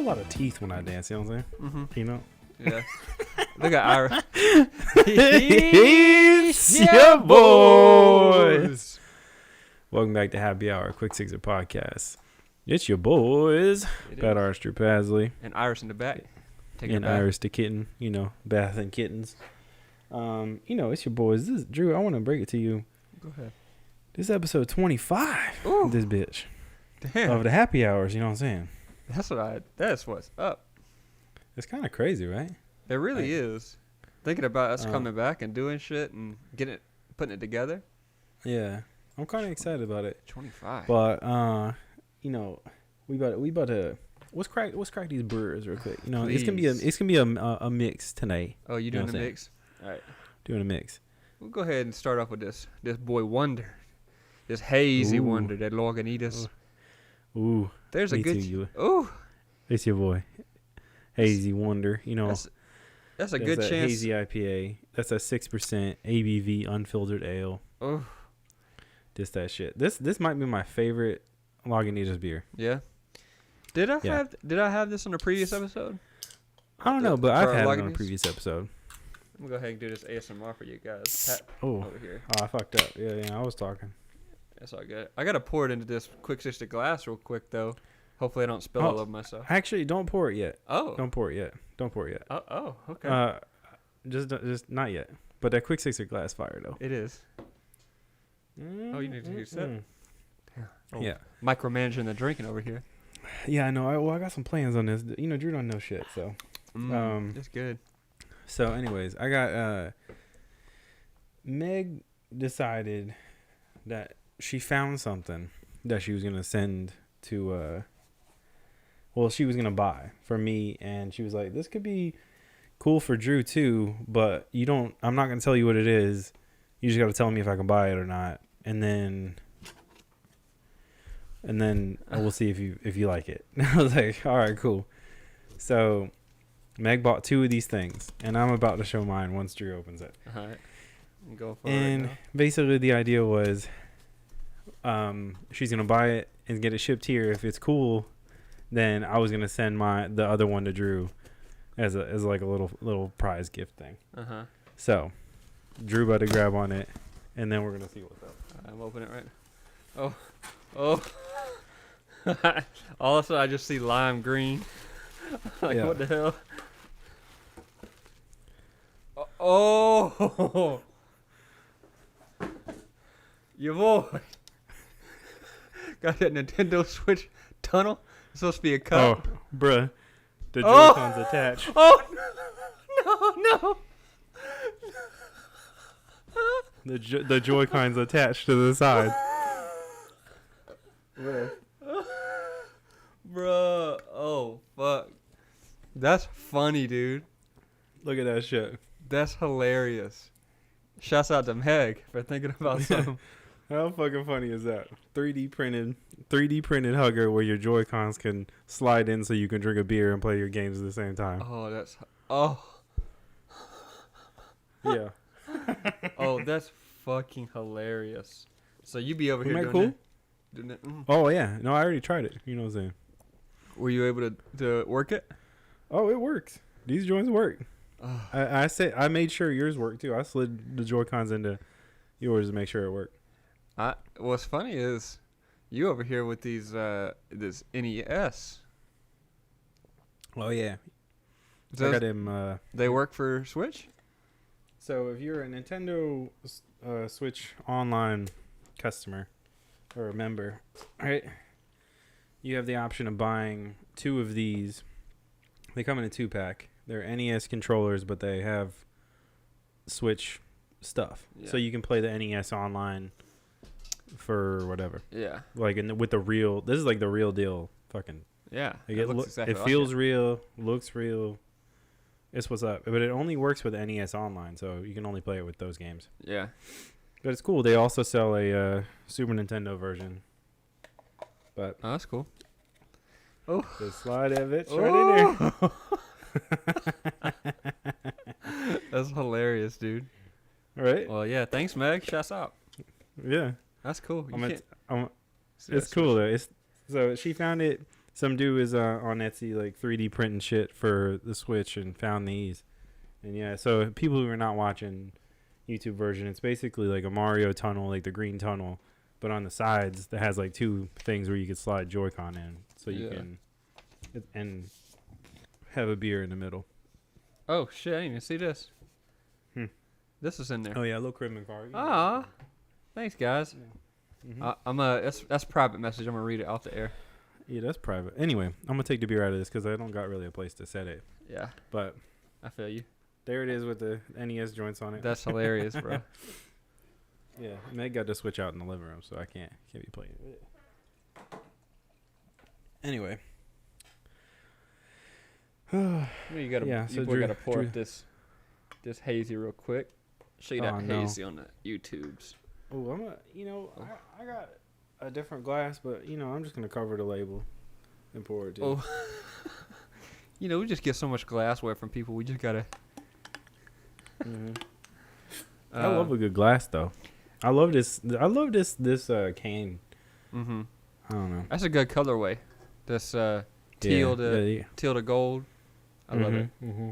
a lot of teeth when I dance. You know what I'm saying? Mm-hmm. You know. Yeah. Look at Ira. It's your boys. Welcome back to Happy Hour, Quick Sixer Podcast. It's your boys, Pat Arch, Drew Pasley, and Iris in the back. And Iris the kitten. You know, bath and kittens. It's your boys. This is Drew. I want to break it to you. Go ahead. This is episode 25. Ooh. This bitch. Damn. Of the Happy Hours. You know what I'm saying? That's what's up. It's kind of crazy, right? It really is. Thinking about us coming back and doing shit and putting it together. Yeah, I'm kind of excited about it. 25. But we about to let's crack these brewers real quick. You know, Please. it's gonna be a mix tonight. Oh, you doing the mix? All right, doing a mix. We'll go ahead and start off with this boy Wonder, this hazy Ooh. Wonder that Lagunitas. Ooh, There's a me good. too, Ooh, it's your boy, Hazy Wonder. You know, that's a good chance. Hazy IPA. That's a 6% ABV unfiltered ale. Oh, Just that shit. This might be my favorite Lagunitas beer. yeah. Did I have this on a previous episode? I don't know, but I've for had it on a Lagunitas? previous episode. I'm gonna go ahead and do this ASMR for you guys. Pat over here. I fucked up. Yeah, I was talking. That's all good. I gotta pour it into this quick sister glass real quick though. Hopefully I don't spill all over myself. Actually, don't pour it yet. Oh. Don't pour it yet. Okay. Just not yet. But that quick sixer glass fire though. It is. Oh, you need to do that. Oh, Yeah. Micromanaging the drinking over here. Yeah, I know. I got some plans on this. You know, Drew don't know shit, so. That's good. So, anyways, I got Meg decided that she found something that she was gonna send to she was gonna buy for me, and she was like, this could be cool for Drew too, but I'm not gonna tell you what it is. You just gotta tell me if I can buy it or not, and then we'll see if you like it. I was like, all right, cool. So Meg bought 2 of these things, and I'm about to show mine once Drew opens it. All right. Go for it. And basically the idea was she's gonna buy it and get it shipped here. If it's cool, then I was gonna send the other one to Drew as like a little prize gift thing. So Drew about to grab on it, and then we're gonna see what's up. I'm opening it right now. Oh. All of a sudden I just see lime green. Like, what the hell? Oh. Your boy. Got that Nintendo Switch tunnel. It's supposed to be a cup. Oh, bruh. The Joy-Cons attached. Oh, no. The Joy-Cons attached to the side. Bruh. Oh, fuck. That's funny, dude. Look at that shit. That's hilarious. Shouts out to Meg for thinking about something. How fucking funny is that? 3D printed hugger where your Joy-Cons can slide in so you can drink a beer and play your games at the same time. Yeah. Oh, that's fucking hilarious. So you be over Isn't here that doing cool? that? Doing that? Oh yeah. No, I already tried it. You know what I'm saying? Were you able to work it? Oh, it works. These joints work. I made sure yours worked too. I slid the Joy-Cons into yours to make sure it worked. What's funny is you over here with these this NES. Oh yeah. Does I got him. They work for Switch? So if you're a Nintendo Switch online customer or a member, right, you have the option of buying 2 of these. They come in a 2-pack. They're NES controllers, but they have Switch stuff. Yeah. So you can play the NES online for whatever. Yeah. Like with the real. This is like the real deal. Fucking. Yeah. Like it feels real. Looks real. It's what's up. But it only works with NES online, so you can only play it with those games. Yeah. But it's cool. They also sell a Super Nintendo version. But that's cool. Oh. Just slide that bitch right in there. That's hilarious, dude. All right. Well, yeah. Thanks, Meg. Shouts out. Yeah. That's cool. It's cool though. So she found it Some dude is on Etsy like 3D printing shit for the Switch and found these. And yeah, so people who are not watching YouTube version, it's basically like a Mario tunnel, like the green tunnel, but on the sides that has like 2 things where you can slide Joy-Con in, so you can and have a beer in the middle. Oh shit! I didn't even see this. Hmm. This is in there. Oh yeah, little Cribbin card. Ah, thanks guys. Yeah. Mm-hmm. That's private message. I'm gonna read it off the air. Yeah, that's private. Anyway, I'm gonna take the beer out of this because I don't got really a place to set it. Yeah, But I feel you. there it is with the NES joints on it. That's hilarious, bro. Yeah, Meg got the Switch out in the living room, so I can't be playing with it. Anyway. You gotta, Yeah, you so boy Drew- gotta pour Drew- up this hazy real quick. Show you Oh, that no. hazy on the YouTubes. Oh, I got a different glass, but I'm just gonna cover the label and pour it too. Oh, we just get so much glassware from people. We just gotta. Mm-hmm. I love a good glass though. I love this cane. Mm-hmm. I don't know. That's a good colorway. This teal to gold. I love it. Mm-hmm.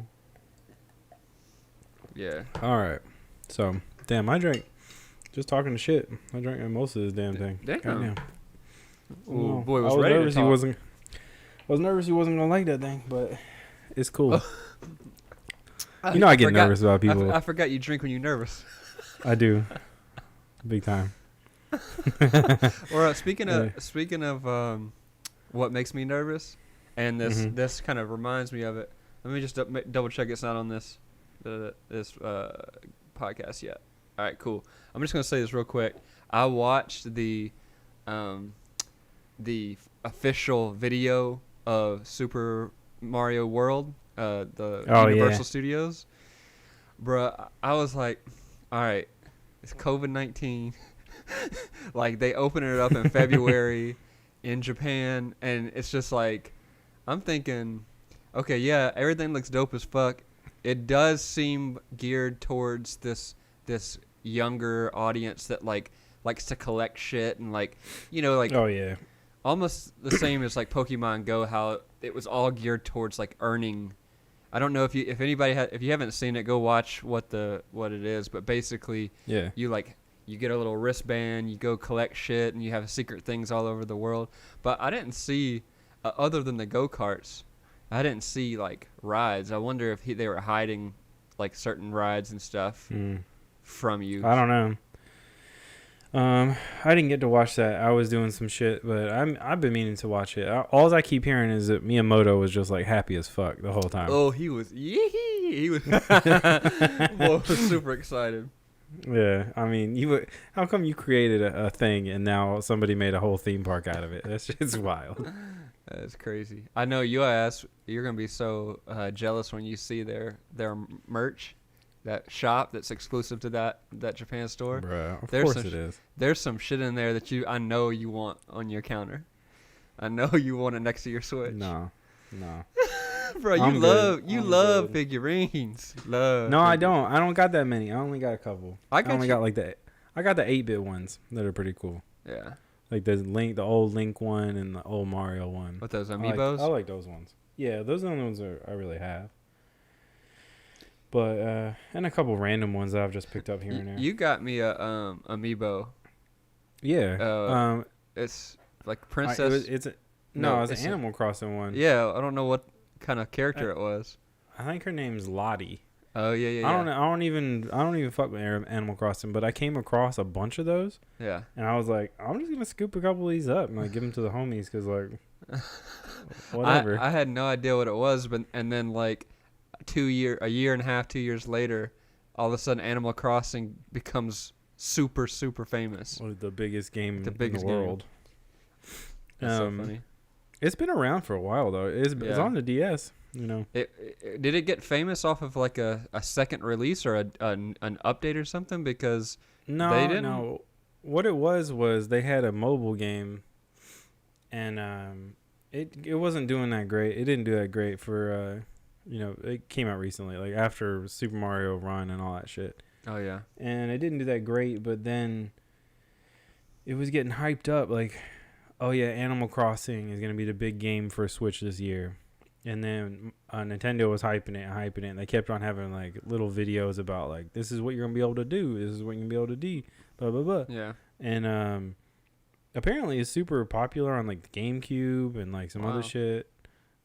Yeah. All right. So, damn, I drank. Just talking to shit. I drank most of this damn thing. Damn. Goddamn. Ooh, No, boy, I was ready nervous to he talk. wasn't. I was nervous he wasn't gonna like that thing, but it's cool. I get forgot- nervous about people. I forgot you drink when you're nervous. I do. Big time. Or speaking of what makes me nervous, and this kind of reminds me of it. Let me just double check it's not on this podcast yet. All right, cool. I'm just gonna say this real quick. I watched the official video of Super Mario World, the Universal Studios. Bruh, I was like, all right, it's COVID-19. Like, they opened it up in February in Japan, and it's just like, I'm thinking, okay, yeah, everything looks dope as fuck. It does seem geared towards this younger audience that likes to collect shit and Oh yeah. almost the same as like Pokemon Go, how it was all geared towards like earning. I don't know if you haven't seen it, go watch what it is, but basically Yeah. you get a little wristband, you go collect shit, and you have secret things all over the world. But I didn't see other than the go-karts, I didn't see like rides. I wonder if they were hiding like certain rides and stuff from you. I don't know. I didn't get to watch that. I was doing some shit, but I've been meaning to watch it. All I keep hearing is that Miyamoto was just like happy as fuck the whole time. Oh, he was boy, was super excited. Yeah, I mean, how come you created a thing and now somebody made a whole theme park out of it? That's just wild. That's crazy. I know you're gonna be so jealous when you see their merch, that shop that's exclusive to that Japan store. Bruh, of There's course some it is. There's some shit in there that I know you want on your counter. I know you want it next to your Switch. No. Bro, you I'm love good. I'm love good. figurines. No, I don't. I don't got that many. I only got a couple. I got the 8-bit ones that are pretty cool. Yeah. Like the old Link one and the old Mario one. What, those amiibos? I like those ones. Yeah, those are the only ones I really have. But and a couple random ones that I've just picked up here and there. You got me a amiibo. Yeah. It's like princess. It's an it's Animal Crossing one. Yeah, I don't know what kind of character it was. I think her name's Lottie. Oh yeah. I don't even fuck with Animal Crossing, but I came across a bunch of those. Yeah. And I was like, I'm just gonna scoop a couple of these up and like give them to the homies because like, whatever. I had no idea what it was, and then like a year and a half, 2 years later, all of a sudden Animal Crossing becomes super famous. Well, the biggest game The biggest in the world. That's so funny. It's been around for a while though. It's on the DS. You know. Did it get famous off of like a second release or an update or something? Because they didn't. No. What it was they had a mobile game, and it wasn't doing that great. It didn't do that great for it came out recently, like after Super Mario Run and all that shit. Oh yeah. And it didn't do that great, but then it was getting hyped up. Like oh yeah, Animal Crossing is gonna be the big game for Switch this year, and then Nintendo was hyping it, and they kept on having like little videos about like this is what you're gonna be able to do, this is what you're gonna be able to do, blah blah blah. Yeah. And apparently it's super popular on like the GameCube and like some other shit.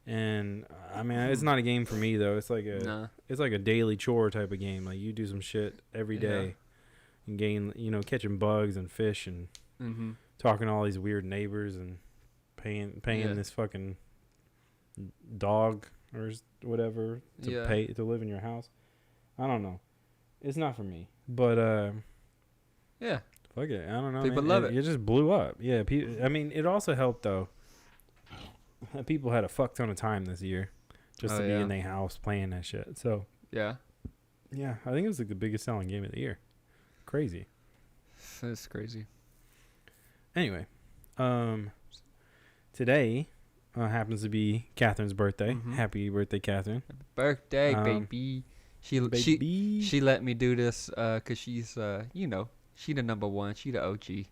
And I mean, it's not a game for me though. It's like a daily chore type of game. Like you do some shit every day, and gain, catching bugs and fish and talking to all these weird neighbors and paying this fucking dog or whatever to pay to live in your house. I don't know. It's not for me. But yeah. Fuck it. I don't know. People love it. It just blew up. Yeah. I mean, it also helped though. People had a fuck ton of time this year just to be in their house playing that shit. So yeah, I think it was like the biggest selling game of the year. Crazy. That's crazy. Anyway, today happens to be Catherine's birthday. Happy birthday, Catherine! Happy birthday, baby. She let me do this because she's she the number one. She the OG.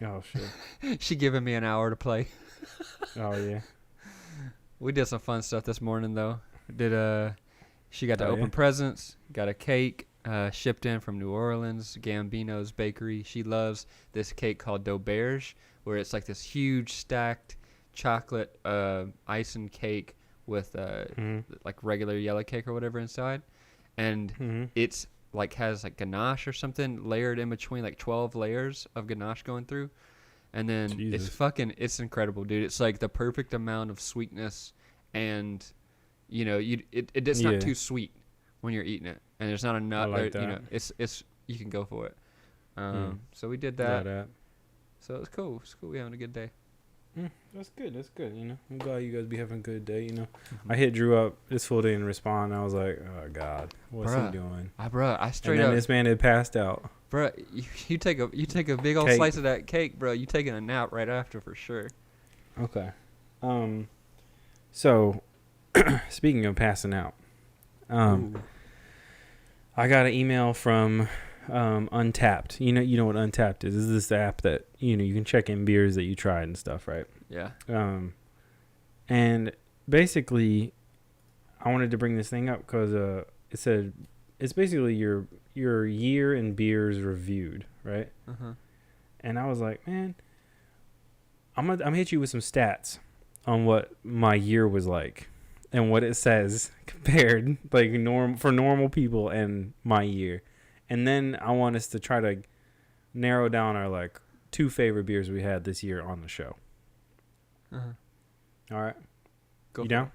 Oh shit. She giving me an hour to play. Oh yeah. We did some fun stuff this morning though. She got to open presents, got a cake shipped in from New Orleans, Gambino's Bakery. She loves this cake called Dauberge, where it's like this huge stacked chocolate icing cake with like regular yellow cake or whatever inside, and it's like has like ganache or something layered in between, like 12 layers of ganache going through. And then it's incredible, dude. It's like the perfect amount of sweetness, and it's not too sweet when you're eating it, and there's not enough. I like that. It's you can go for it. So we did that. So it's cool. It's cool. We having a good day. That's good. I'm glad you guys be having a good day. I hit Drew up this full day and respond. And I was like, oh god, what's he doing? I straight up. This man had passed out. Bruh, you take a big old slice of that cake, bro. You taking a nap right after for sure. Okay. So speaking of passing out, I got an email from Untapped. You know what Untapped is? This is this app that you can check in beers that you tried and stuff, right? Yeah. And basically, I wanted to bring this thing up because it said it's basically your year in beers reviewed, right? And I was like, man, I'm gonna hit you with some stats on what my year was like and what it says compared like for normal people and my year. And then I want us to try to narrow down our like 2 favorite beers we had this year on the show. All right. Go you down? It.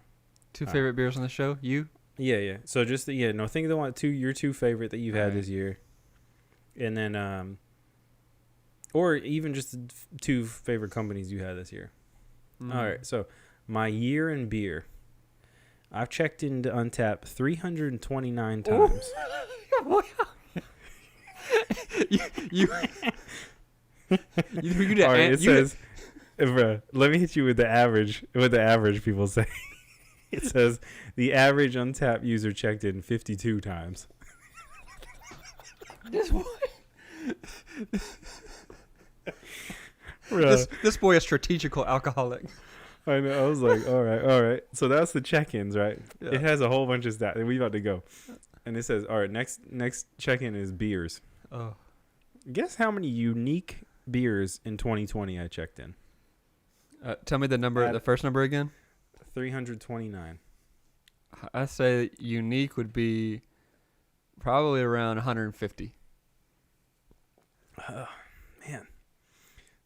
2 favorite beers on the show? You? Yeah. So just think of the one your 2 favorite that you've had this year. And then or even just the 2 favorite companies you had this year. All right. So my year in beer. I've checked into Untappd 329 times. It says, bro, let me hit you with the average. What the average people say. It says the average Untappd user checked in 52 times. This boy is strategical alcoholic. I know. I was like, all right. So that's the check-ins, right? Yeah. It has a whole bunch of stats. We about to go, and it says, all right, next check-in is beers. Oh, guess how many unique beers in 2020 I checked in? Tell me the first number again. 329. I say unique would be probably around 150. Man.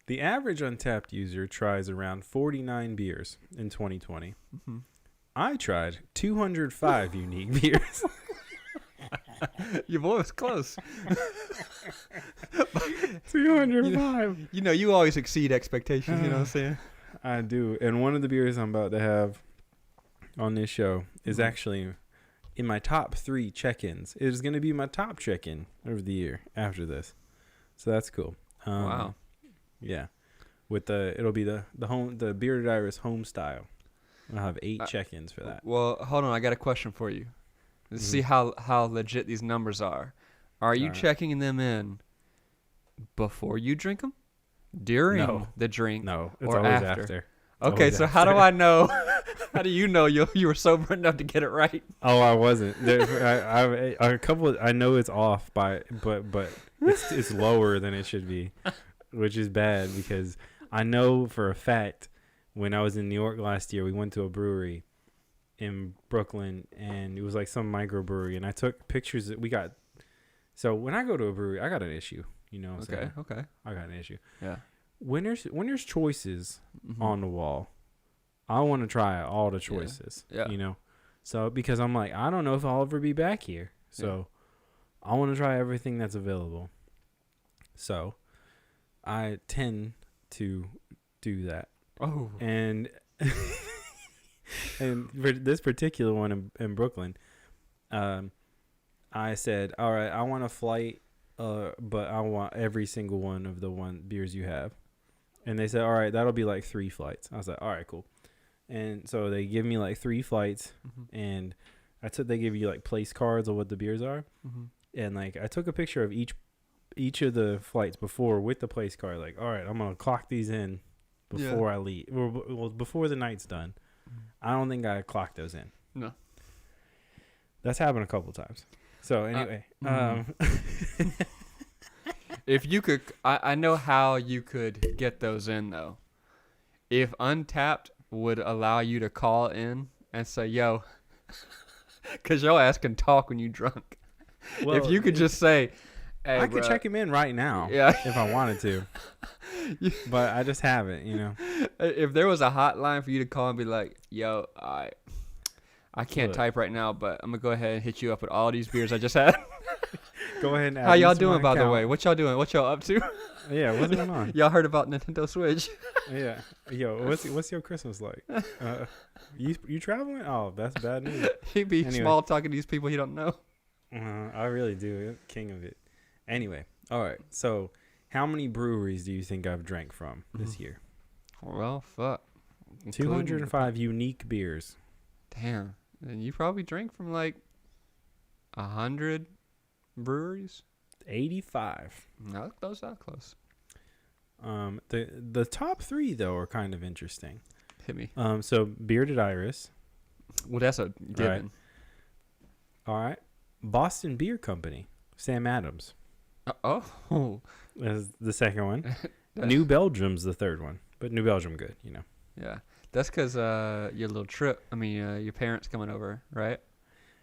The average Untappd user tries around 49 beers in 2020. I tried 205 unique beers. Your boy was close. 205. You always exceed expectations, you know what I'm saying? I do. And one of the beers I'm about to have on this show is actually in my top 3 check-ins. It is going to be my top check-in of the year after this. So that's cool. Wow. Yeah. It'll be the Bearded Iris home style. I'll have 8 check-ins for that. Well, hold on. I got a question for you. Let's see how legit these numbers are. Are you checking them in before you drink them during the drink No, it's or always after? after. Okay, so how do I know? How do you know you were sober enough to get it right? Oh, I wasn't. A couple. I know it's off but it's lower than it should be, which is bad because I know for a fact when I was in New York last year, we went to a brewery in Brooklyn, and it was like some microbrewery, and I took pictures that we got. So when I go to a brewery, I got an issue. You know what I'm saying? Okay. I got an issue. Yeah. When there's choices on the wall, I want to try all the choices. Yeah. You know, so because I'm like, I don't know if I'll ever be back here, so I want to try everything that's available. So I tend to do that. Oh. And and for this particular one in Brooklyn, I said, all right, I want a flight, but I want every single one of the beers you have. And they said, all right, that'll be like 3 flights. I was like, all right, cool. And so they give me like 3 flights, and they give you like place cards of what the beers are. And like I took a picture of each of the flights before with the place card. Like, all right, I'm gonna clock these in before I leave. Well, before the night's done. I don't think I clocked those in. No. That's happened a couple times. So anyway, if you could, I know how you could get those in though. If Untapped would allow you to call in and say, "Yo," because your ass can talk when you drunk. Well, if you could just say, "Hey, I could check him in right now, if I wanted to," but I just haven't. You know, if there was a hotline for you to call and be like, "Yo, I can't type right now, but I'm gonna go ahead and hit you up with all these beers I just had." Go ahead and add how y'all these to doing, my by the way? What y'all doing? What y'all up to? Yeah, what's going on? Y'all heard about Nintendo Switch? Yeah. Yo, what's your Christmas like? You traveling? Oh, that's bad news. He be small talking to these people he don't know. I really do. King of it. Anyway, all right. So, how many breweries do you think I've drank from this year? Well, fuck. 205 unique beers. Damn. And you probably drank from like 100 breweries? 85. Not close, not close. The top 3 though are kind of interesting. Hit me. So Bearded Iris. Well, that's a given. All right. Boston Beer Company. Sam Adams. Oh. Is the second one. New Belgium's the third one. But New Belgium good, you know. Yeah. That's because your little trip. I mean, your parents coming over, right?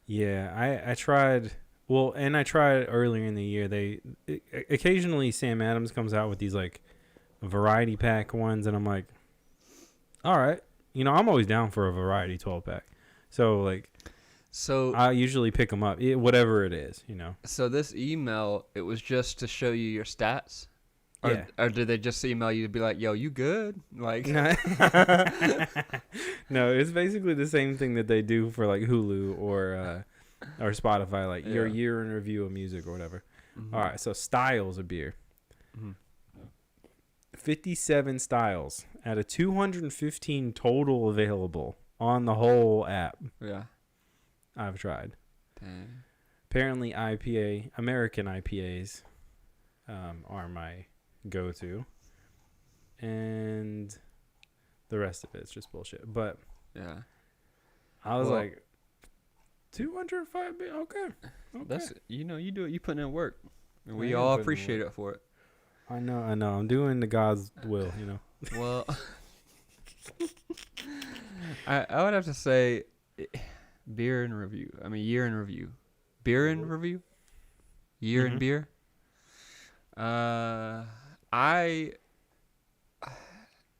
Yeah, I tried. Well, and I tried earlier in the year. Occasionally Sam Adams comes out with these like variety pack ones, and I'm like, all right, you know, I'm always down for a variety 12-pack. So I usually pick them up, whatever it is, you know. So this email, it was just to show you your stats. Or did they just email you to be like, "Yo, you good?" Like, no, it's basically the same thing that they do for like Hulu or Spotify, like your year in review of music or whatever. All right, so styles of beer. 57 styles out of 215 total available on the whole app. Yeah, I've tried. Dang. Apparently, American IPAs, are my go-to, and the rest of it's just bullshit. But yeah, I was like, 205. Okay. That's, you know, you do it. You put in work, and we all appreciate it for it. I know. I'm doing the God's will. You know. Well, I would have to say, beer in review. I mean, year in review. Beer in review. Year in beer.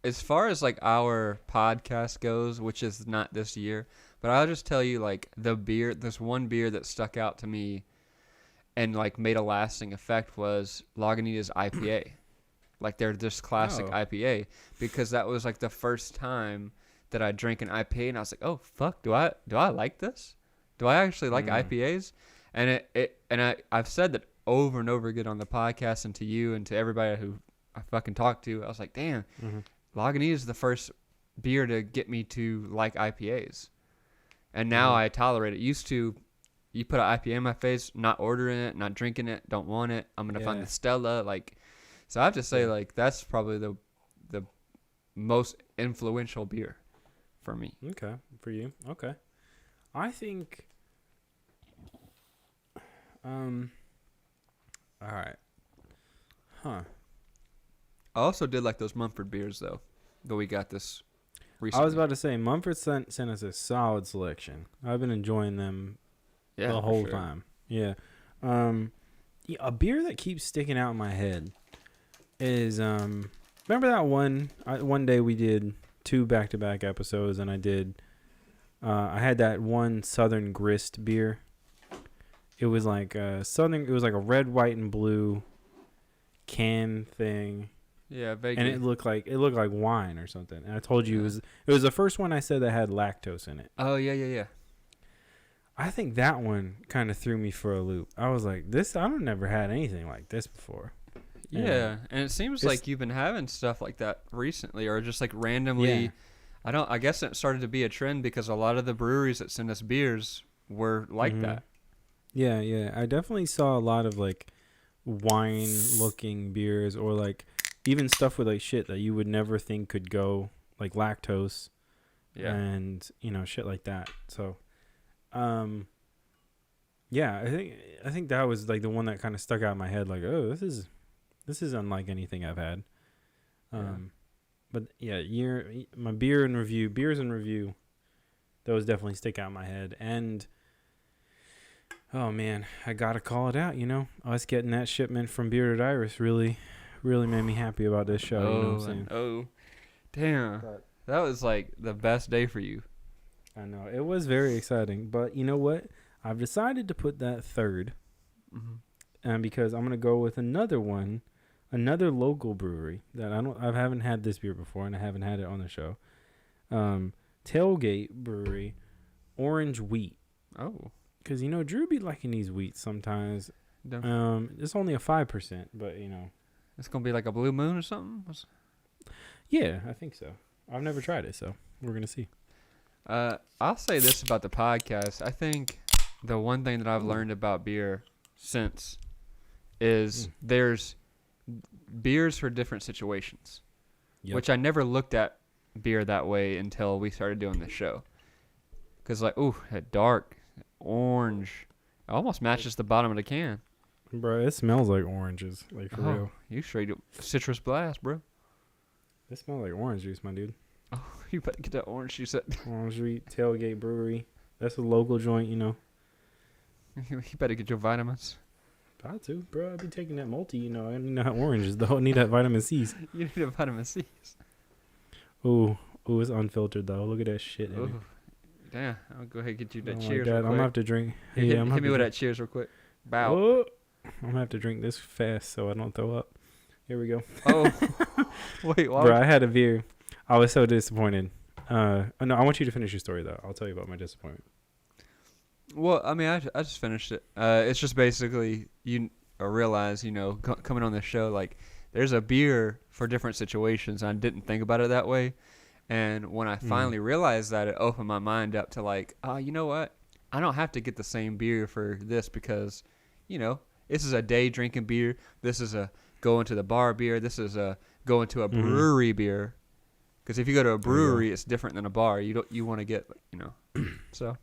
As far as like our podcast goes, which is not this year, but I'll just tell you, like, this one beer that stuck out to me and like made a lasting effect was Lagunitas IPA. Like, they're just classic IPA, because that was like the first time that I drank an IPA, and I was like, oh fuck, do I like this? Do I actually like IPAs? And I've said that over and over again on the podcast, and to you and to everybody who I fucking talked to. I was like, damn, Lagunitas is the first beer to get me to like IPAs. And now I tolerate it. Used to, you put an IPA in my face, not ordering it, not drinking it, don't want it. I'm going to find the Stella. Like, So I have to say, like, that's probably the most influential beer for me. Okay, for you. Okay, I think. All right. Huh. I also did like those Mumford beers though, that we got this recently. I was about to say Mumford sent us a solid selection. I've been enjoying them the whole time. Yeah. Yeah, a beer that keeps sticking out in my head is remember that one day we did 2 back-to-back episodes, and I had that one Southern Grist beer. It was like it was like a red, white, and blue can thing. Yeah, vaguely. And it looked like wine or something. And I told you it was the first one I said that had lactose in it. Oh yeah. I think that one kind of threw me for a loop. I was like, I've never had anything like this before. Yeah, and it seems like you've been having stuff like that recently, or just like randomly. Yeah. I guess it started to be a trend because a lot of the breweries that send us beers were like that. Yeah. I definitely saw a lot of like wine-looking beers, or like even stuff with like shit that you would never think could go, like lactose. Yeah. And shit like that. So, yeah, I think that was like the one that kind of stuck out in my head. Like, oh, this is unlike anything I've had. But yeah, my beers in review, those definitely stick out in my head. And oh man, I gotta call it out. Us getting that shipment from Bearded Iris really made me happy about this show. You know what I'm saying? Oh, damn, that was like the best day for you. I know, it was very exciting. But you know what? I've decided to put that third, because I'm gonna go with another local brewery that I haven't had this beer before, and I haven't had it on the show. Tailgate Brewery, Orange Wheat. Oh, because Drew be liking these wheats sometimes. It's only a 5%, but it's gonna be like a Blue Moon or something. Yeah, I think so. I've never tried it, so we're gonna see. I'll say this about the podcast. I think the one thing that I've learned about beer since is there's beers for different situations, which I never looked at beer that way until we started doing this show. Because that dark orange almost matches the bottom of the can. Bro, it smells like oranges, like for real. You straight up citrus blast, bro. It smells like orange juice, my dude. Oh, you better get that orange juice. Orange Juice, Tailgate Brewery. That's a local joint, You better get your vitamins. Got to, bro. I be taking that multi, I need that oranges, though. I need that vitamin C's. You need a vitamin C's. Ooh, it's unfiltered, though. Look at that shit in it. Damn, I'll go ahead and get you that Oh cheers. My God, real quick. I'm going to have to drink. Hit me with that cheers real quick. Bow. Oh, I'm going to have to drink this fast so I don't throw up. Here we go. Oh, wait, what? Bro, I had a beer. I was so disappointed. No, I want you to finish your story, though. I'll tell you about my disappointment. Well, I mean, I just finished it. It's just basically you realize, coming on this show, like, there's a beer for different situations. I didn't think about it that way. And when I finally realized that, it opened my mind up to like, you know what? I don't have to get the same beer for this because, this is a day drinking beer. This is a going to the bar beer. This is a going to a brewery beer. Because if you go to a brewery, it's different than a bar. You want to get, so.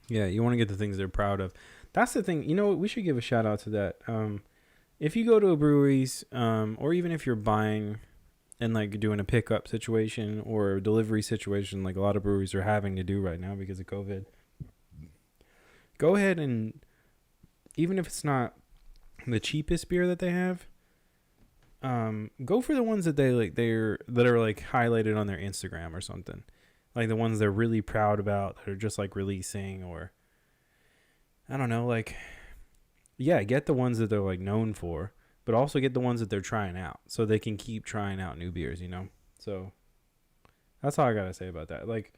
Yeah, you want to get the things they're proud of. That's the thing. You know what? We should give a shout out to that. If you go to a breweries, or even if you're buying and like doing a pickup situation or a delivery situation, like a lot of breweries are having to do right now because of COVID, go ahead and, even if it's not the cheapest beer that they have, go for the ones that that are like highlighted on their Instagram or something. Like the ones they're really proud about that are just like releasing, or I don't know, like, yeah, get the ones that they're like known for, but also get the ones that they're trying out so they can keep trying out new beers, So that's all I got to say about that. Like,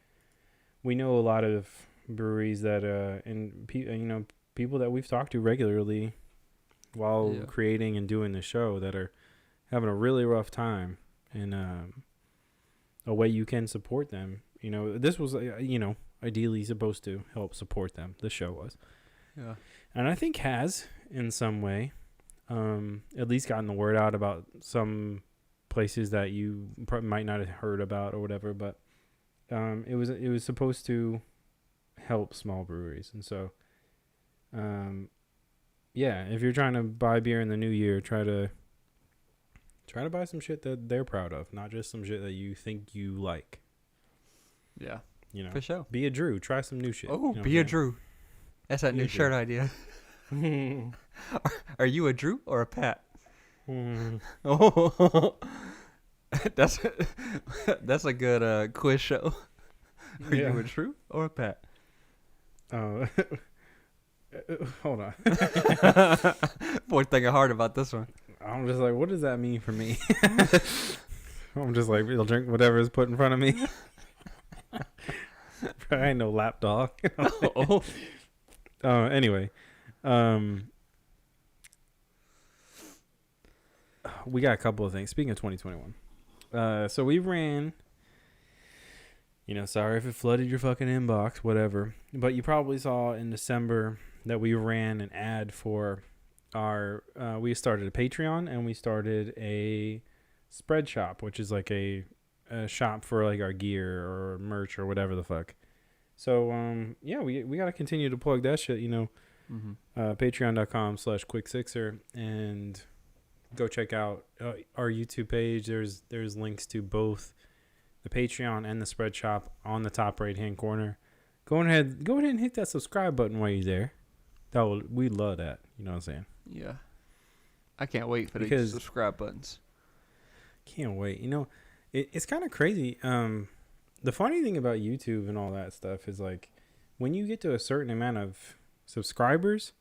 we know a lot of breweries that, and people that we've talked to regularly while creating and doing the show that are having a really rough time, and a way you can support them. This was, ideally supposed to help support them. The show was. Yeah. And I think has in some way. at least gotten the word out about some places that you might not have heard about or whatever. But it was supposed to help small breweries, and so yeah, if you're trying to buy beer in the new year, try to buy some shit that they're proud of, not just some shit that you think you like. Yeah, You know, for sure. be a Drew. Try some new shit. Oh, you know be a Drew. That's that Be new a Drew. shirt idea. Are you a Drew or a Pat? Oh, that's a good quiz show. Are you a Drew or a Pat? Oh, hold on. Boy, thinking hard about this one. I'm just like, what does that mean for me? I'm just like, we'll drink whatever is put in front of me. I ain't no lap dog. Oh. Anyway, we got a couple of things. Speaking of 2021, so we ran. Sorry if it flooded your fucking inbox, whatever. But you probably saw in December that we ran an ad for our. We started a Patreon and we started a spread shop, which is like a shop for like our gear or merch or whatever the fuck. So yeah, we gotta continue to plug that shit. Patreon.com/QuickSixer, and go check out our YouTube page. There's links to both the Patreon and the spread shop on the top right hand corner. Go ahead and hit that subscribe button while you're there. We love that. You know what I'm saying? Yeah. I can't wait for these subscribe buttons. Can't wait. It's kind of crazy. The funny thing about YouTube and all that stuff is like when you get to a certain amount of subscribers,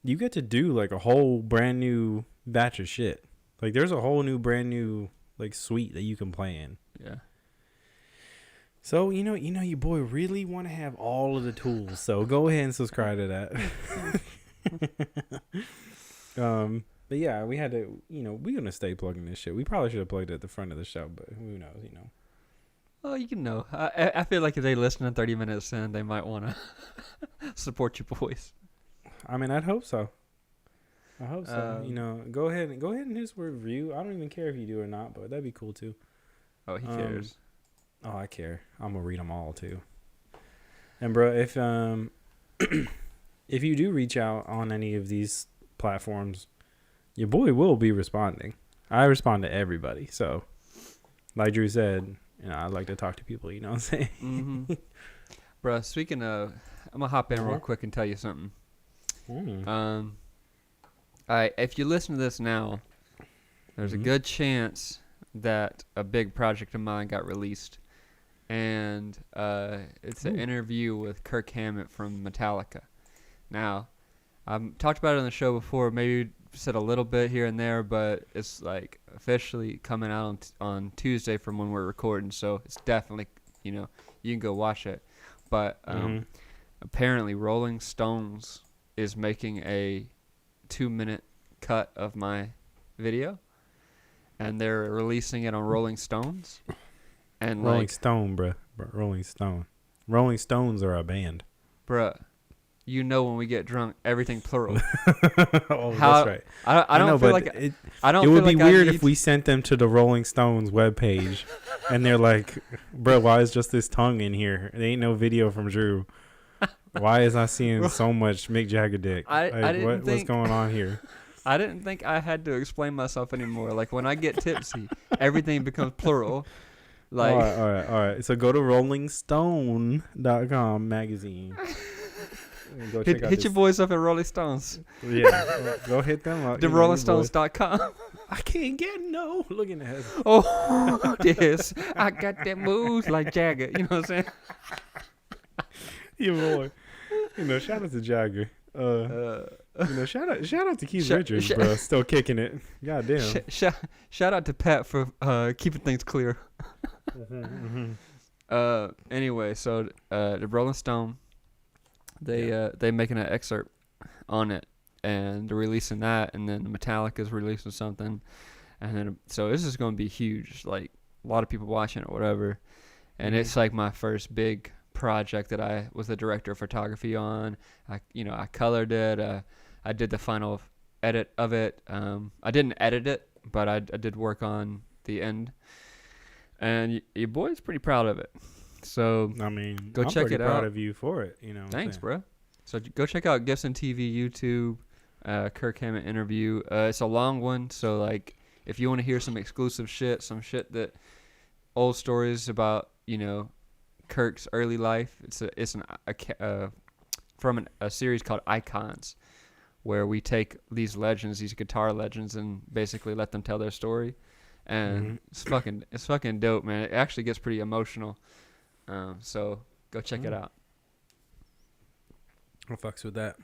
you get to do like a whole brand new batch of shit. Like there's a whole new brand new like suite that you can play in. Yeah. So, your boy really want to have all of the tools. So go ahead and subscribe to that. But yeah, we had to, we're going to stay plugging this shit. We probably should have plugged it at the front of the show, but who knows, Oh, I feel like if they listen to 30 minutes in, they might want to support your boys. I mean, I'd hope so. I hope so. Go ahead and hit a review. I don't even care if you do or not, but that'd be cool too. Oh, he cares. Oh, I care. I'm gonna read them all too. And bro, if if you do reach out on any of these platforms, your boy will be responding. I respond to everybody. So, like Drew said, I like to talk to people. You know what I'm saying? Mm-hmm. Bro, speaking of, I'm gonna hop in real quick and tell you something. All right, if you listen to this now, there's a good chance that a big project of mine got released. And it's an interview with Kirk Hammett from Metallica. Now, I've talked about it on the show before, maybe said a little bit here and there, but it's like officially coming out on Tuesday from when we're recording, so it's definitely, you can go watch it. But apparently Rolling Stones is making a 2-minute cut of my video, and they're releasing it on Rolling Stones. And Rolling Stone, bruh. Rolling Stone. Rolling Stones are a band. Bruh, when we get drunk, everything plural. That's right. I don't feel like it would would be weird if we sent them to the Rolling Stones webpage and they're like, bro, why is just this tongue in here? There ain't no video from Drew. Why is I seeing so much Mick Jagger dick? What's going on here? I didn't think I had to explain myself anymore. Like when I get tipsy, everything becomes plural. Like, all right. So go to rollingstone.com magazine. Go check out hit your boys up at Rolling Stones. Yeah, go hit them up. The rollingstones.com. I can't get no. Look at that. Oh, yes. I got that moves like Jagger. You know what I'm saying? Yeah, boy. Shout out to Jagger. Shout out to Keith Richards, bro. Still kicking it. Goddamn. Shout out to Pat for keeping things clear. Anyway, so the Rolling Stone, they making an excerpt on it, and they're releasing that, and then Metallica's releasing something, and then so this is gonna be huge. Like a lot of people watching it or whatever, and it's like my first big project that I was the director of photography on. I colored it. I did the final edit of it. I didn't edit it, but I did work on the end, and your boy's pretty proud of it. So I mean, go I'm check pretty it proud out. of you for it. You know. Thanks, bro. So go check out Gibson TV YouTube, Kirk Hammett interview. It's a long one, so like if you want to hear some exclusive shit, some shit that old stories about, you know, Kirk's early life. It's from a series called Icons, where we take these legends, these guitar legends, and basically let them tell their story. And it's fucking dope, man. It actually gets pretty emotional. So go check it out. I fucks with that.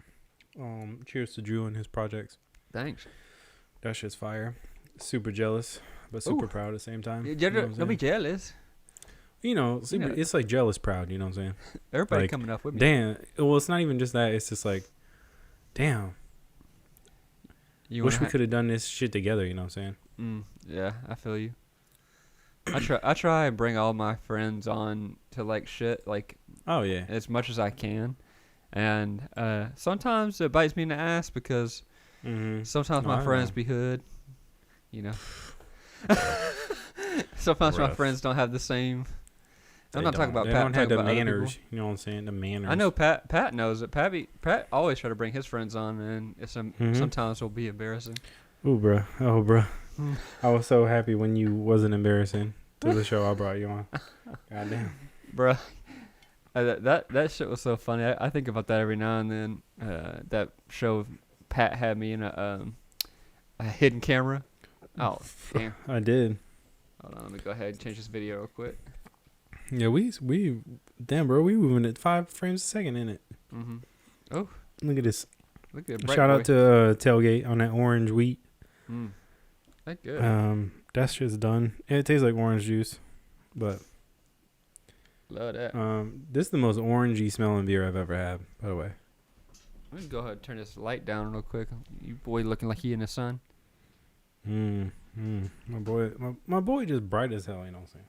Cheers to Drew and his projects. Thanks. That shit's fire. Super jealous, but super proud at the same time. Don't be jealous. You know, it's like jealous proud. You know what I'm saying? Everybody like, coming up with me. Damn. Well, it's not even just that. It's just like, damn. Wish we could have done this shit together. You know what I'm saying? Yeah, I feel you. I try and bring all my friends on to like shit, like as much as I can, and sometimes it bites me in the ass because sometimes my friends be hood, you know. Sometimes my friends don't have the same. I'm not talking about Pat. They don't have the manners. manners. You know what I'm saying? The manners. I know Pat knows it. Pat always try to bring his friends on, and it's sometimes it'll be embarrassing. Oh, bro. I was so happy when you wasn't embarrassing to the show I brought you on. Goddamn. Bruh. That shit was so funny. I think about that every now and then. That show Pat had me in a hidden camera. Oh, damn. I did. Hold on, let me go ahead and change this video real quick. Yeah, damn, bro, we moving at 5 frames a second in it. Oh, look at this. Look at Shout out to Tailgate on that orange wheat. That good. That's just done. It tastes like orange juice, but love that. This is the most orangey smelling beer I've ever had. By the way, let me go ahead and turn this light down real quick. You boy looking like he in the sun. My boy just bright as hell. You know what I'm saying?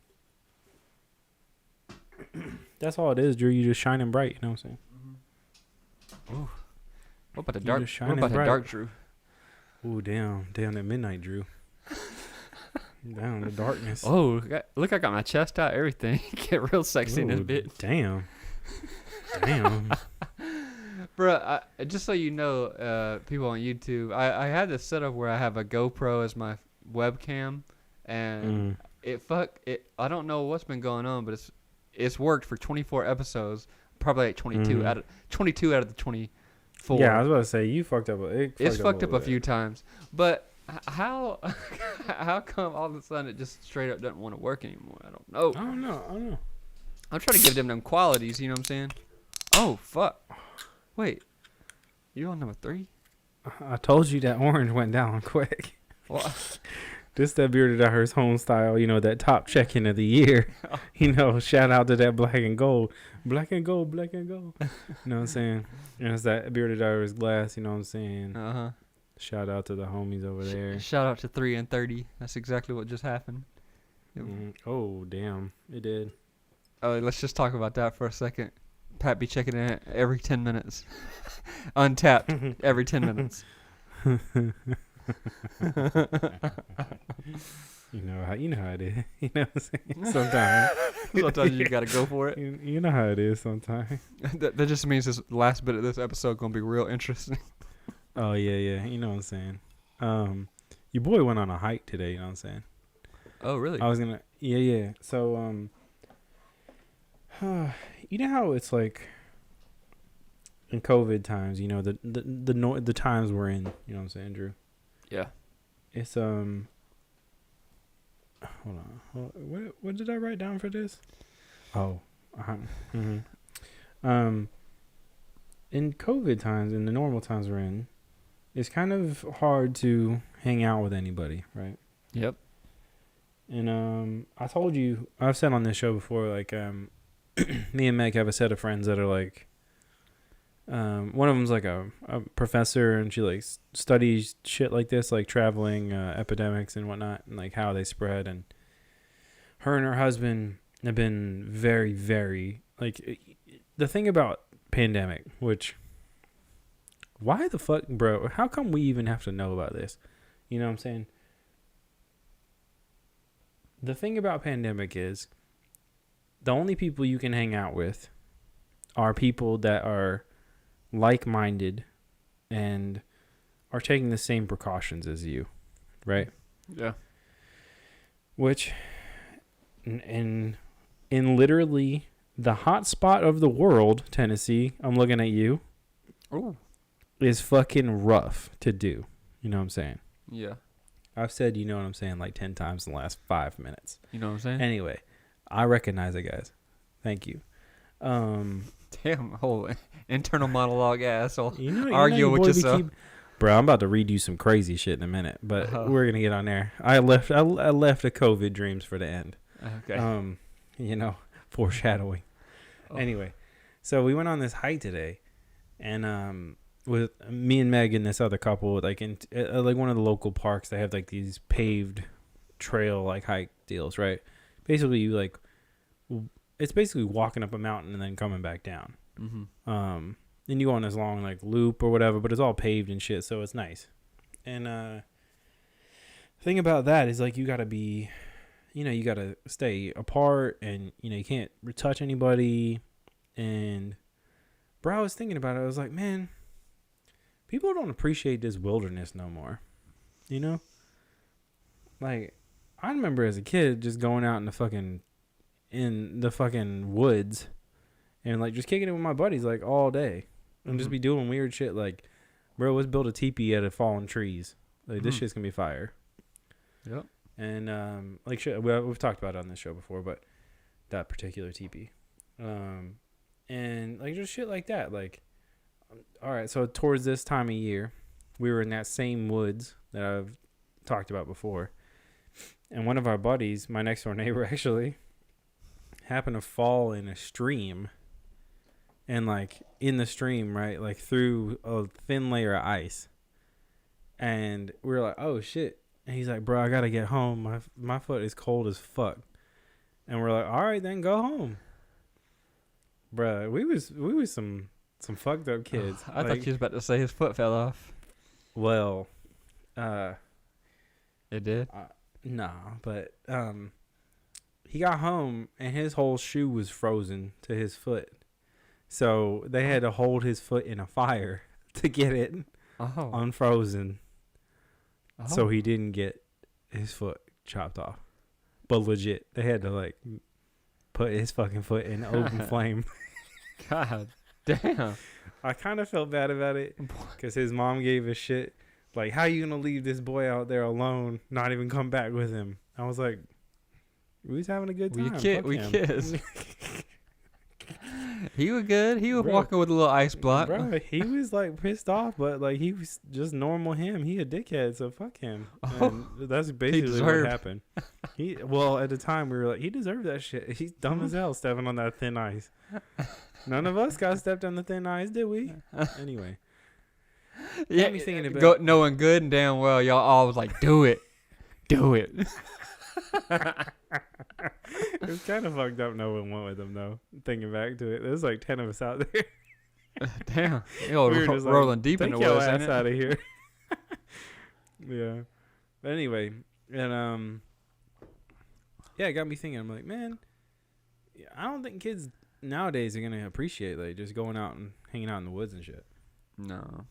That's all it is, Drew. You just shining bright. You know what I'm saying? Ooh. What about the dark? What about the dark Drew? Ooh, damn, that midnight Drew. Down the darkness. Oh, look! I got my chest out. Everything get real sexy in this bit. Damn. Bro, just so you know, people on YouTube, I had this setup where I have a GoPro as my webcam, and I don't know what's been going on, but it's worked for 24 episodes, probably like 22 out of the 24. Yeah, I was about to say you fucked up. It's fucked up a few times, but how come all of a sudden it just straight up doesn't want to work anymore? I don't know. I don't know. I'm trying to give them qualities. You know what I'm saying? Oh fuck! Wait, you on number 3? I told you that orange went down quick. What? This that Bearded Hours home style, you know, that top check-in of the year. You know, shout out to that black and gold. Black and gold. You know what I'm saying? And it's that Bearded Hours glass, you know what I'm saying? Uh-huh. Shout out to the homies over there. Shout out to 3 and 30. That's exactly what just happened. Oh, damn. It did. Oh, let's just talk about that for a second. Pat be checking in every 10 minutes. Untapped every 10 minutes. You know how it is. You know what I'm saying? Sometimes you gotta go for it. You know how it is sometimes. that just means this last bit of this episode gonna be real interesting. Oh yeah. You know what I'm saying. Your boy went on a hike today. You know what I'm saying? Oh really? I was gonna. Yeah. So you know how it's like in COVID times. You know the times we're in. You know what I'm saying, Drew? Yeah. It's Hold on. What did I write down for this? Oh. In COVID times, in the normal times we're in, it's kind of hard to hang out with anybody, right? Yep. And I told you, I've said on this show before, like me and Meg have a set of friends that are like, one of them's like a professor, and she like studies shit like this, like traveling epidemics and whatnot, and like how they spread. And her husband have been very, very like the thing about pandemic, which why the fuck, bro? How come we even have to know about this? You know what I'm saying? The thing about pandemic is the only people you can hang out with are people that are like-minded and are taking the same precautions as you, right? Yeah. Which, in literally the hot spot of the world, Tennessee, I'm looking at you, is fucking rough to do. You know what I'm saying? Yeah. I've said you know what I'm saying like 10 times in the last 5 minutes. You know what I'm saying? Anyway, I recognize it, guys. Thank you. Damn, whole internal monologue asshole. Argue with yourself. Bro, I'm about to read you some crazy shit in a minute, but we're gonna get on there. I left the COVID dreams for the end. Okay. Foreshadowing. Oh. Anyway, so we went on this hike today, and with me and Meg and this other couple, like in like one of the local parks, they have like these paved trail like hike deals, right? Basically, it's basically walking up a mountain and then coming back down. Mm-hmm. And you go on this long like loop or whatever, but it's all paved and shit, so it's nice. And the thing about that is like you gotta be, you gotta stay apart, and you can't touch anybody. And bro, I was thinking about it. I was like, man, people don't appreciate this wilderness no more. Like I remember as a kid just going out in the fucking woods and like just kicking it with my buddies like all day and just be doing weird shit like, bro, let's build a teepee out of fallen trees. Like this shit's gonna be fire. Yep. And like shit, we've talked about it on this show before, but that particular teepee, and like just shit like that. Like, all right, so towards this time of year, we were in that same woods that I've talked about before, and one of our buddies, my next door neighbor, actually happened to fall in a stream. And like in the stream, right, like through a thin layer of ice, and we were like, "Oh shit!" And he's like, "Bro, I gotta get home. My foot is cold as fuck." And we're like, "All right, then go home." Bro, we was some fucked up kids. I thought you was about to say his foot fell off. Well, it did. Nah, but he got home and his whole shoe was frozen to his foot. So they had to hold his foot in a fire to get it unfrozen. So he didn't get his foot chopped off. But legit, they had to like put his fucking foot in open flame. God damn. I kind of felt bad about it because his mom gave a shit. Like, how you going to leave this boy out there alone, not even come back with him? I was like, we was having a good time. We kissed. He was good. He was walking with a little ice block. Bro, he was like pissed off, but like he was just normal him. He a dickhead, so fuck him. And that's basically what happened. At the time we were like, he deserved that shit. He's dumb as hell stepping on that thin ice. None of us got stepped on the thin ice, did we? Anyway. Yeah, me thinking about knowing good and damn well y'all all was like, do it. Do it. It was kind of fucked up. No one went with him though. Thinking back to it, there's like 10 of us out there. Damn, we were rolling deep in the woods. Take your ass out of here. Yeah. But anyway, and yeah, it got me thinking. I'm like, man, I don't think kids nowadays are gonna appreciate like just going out and hanging out in the woods and shit. No.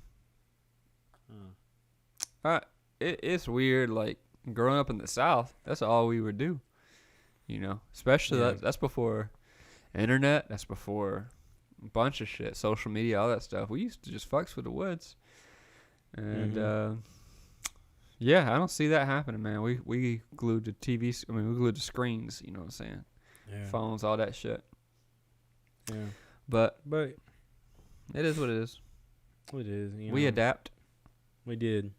It's weird. Like growing up in the South, that's all we would do. Especially that's before internet. That's before a bunch of shit, social media, all that stuff. We used to just fucks with the woods, and I don't see that happening, man. We glued to TVs. I mean, we glued to screens. You know what I'm saying? Yeah. Phones, all that shit. Yeah. But it is what it is. It is. We adapt. We did.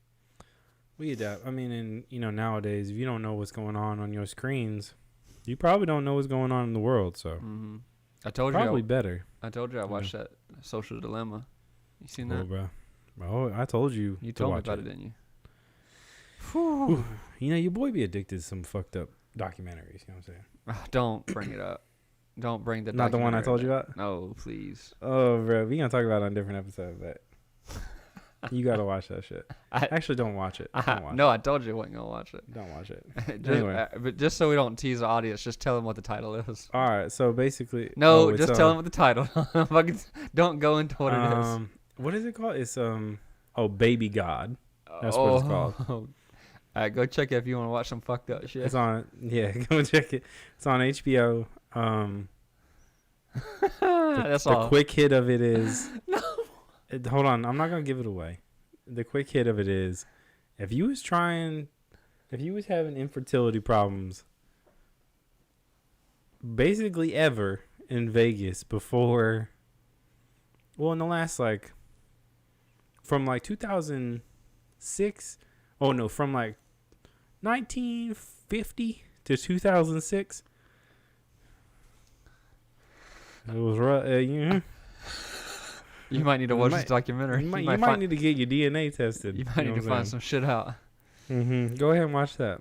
We adapt. I mean, and nowadays, if you don't know what's going on your screens, you probably don't know what's going on in the world. So I told probably better. I told you I watched that Social Dilemma. You seen that? Bro. Oh, I told you. You told me about it, didn't you? Whew. Your boy be addicted to some fucked up documentaries. You know what I'm saying? Don't bring it up. Don't bring the. Not the one I told you about. No, please. Oh, bro, we gonna talk about it on a different episode, but You gotta watch that shit. Actually, don't watch it. Don't watch no, I told you I wasn't gonna watch it. Don't watch it. Anyway. But just so we don't tease the audience, just tell them what the title is. All right. So basically, no, just tell them what the title. Don't go into what it is. What is it called? It's Baby God. That's what it's called. All right, go check it if you want to watch some fucked up shit. It's on. Yeah, go check it. It's on HBO. That's all. The quick hit of it is. No. Hold on, I'm not gonna give it away. The quick hit of it is, if you was having infertility problems, basically ever in Vegas before, well, in the last from 2006, from 1950 to 2006. It was right. You might need to watch this documentary. You might need to get your DNA tested. You might need to find some shit out. Go ahead and watch that.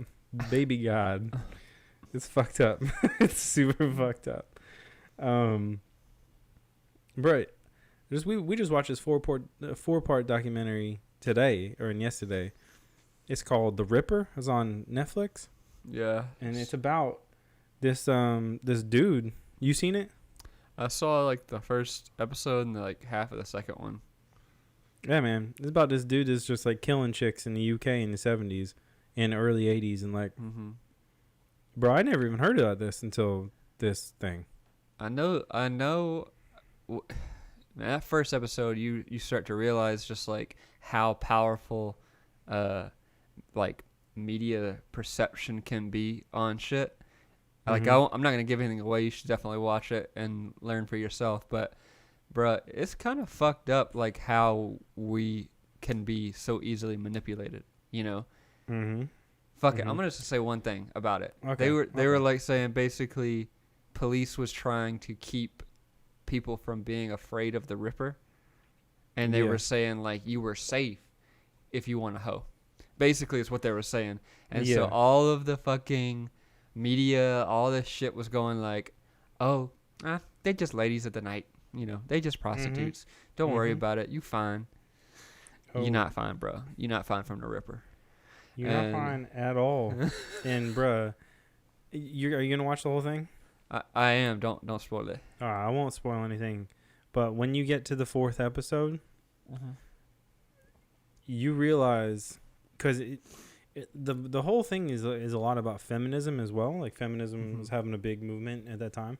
Baby God. It's fucked up. It's super fucked up. Right. We just watched this four-part documentary today or yesterday. It's called The Ripper. It's on Netflix. Yeah. And it's about this dude. You seen it? I saw the first episode and half of the second one. Yeah, man. It's about this dude that's just killing chicks in the UK in the 70s and early 80s and bro, I never even heard about this until this thing. I know. That first episode, you start to realize just how powerful, media perception can be on shit. I'm not gonna give anything away. You should definitely watch it and learn for yourself. But, bruh, it's kind of fucked up, how we can be so easily manipulated. You know. Fuck it. I'm gonna just say one thing about it. Okay. They were saying basically, police was trying to keep people from being afraid of the Ripper, and they were saying you were safe if you want to hoe. Basically, is what they were saying, and so all of the fucking media, all this shit was going they're just ladies of the night, they just prostitutes. Don't worry about it. You fine. You're not fine, bro. You're not fine from the Ripper. You're not fine at all. And bruh, are you gonna watch the whole thing? I am. Don't spoil it. I won't spoil anything. But when you get to the fourth episode, you realize, because the whole thing is a lot about feminism as well. Feminism was having a big movement at that time,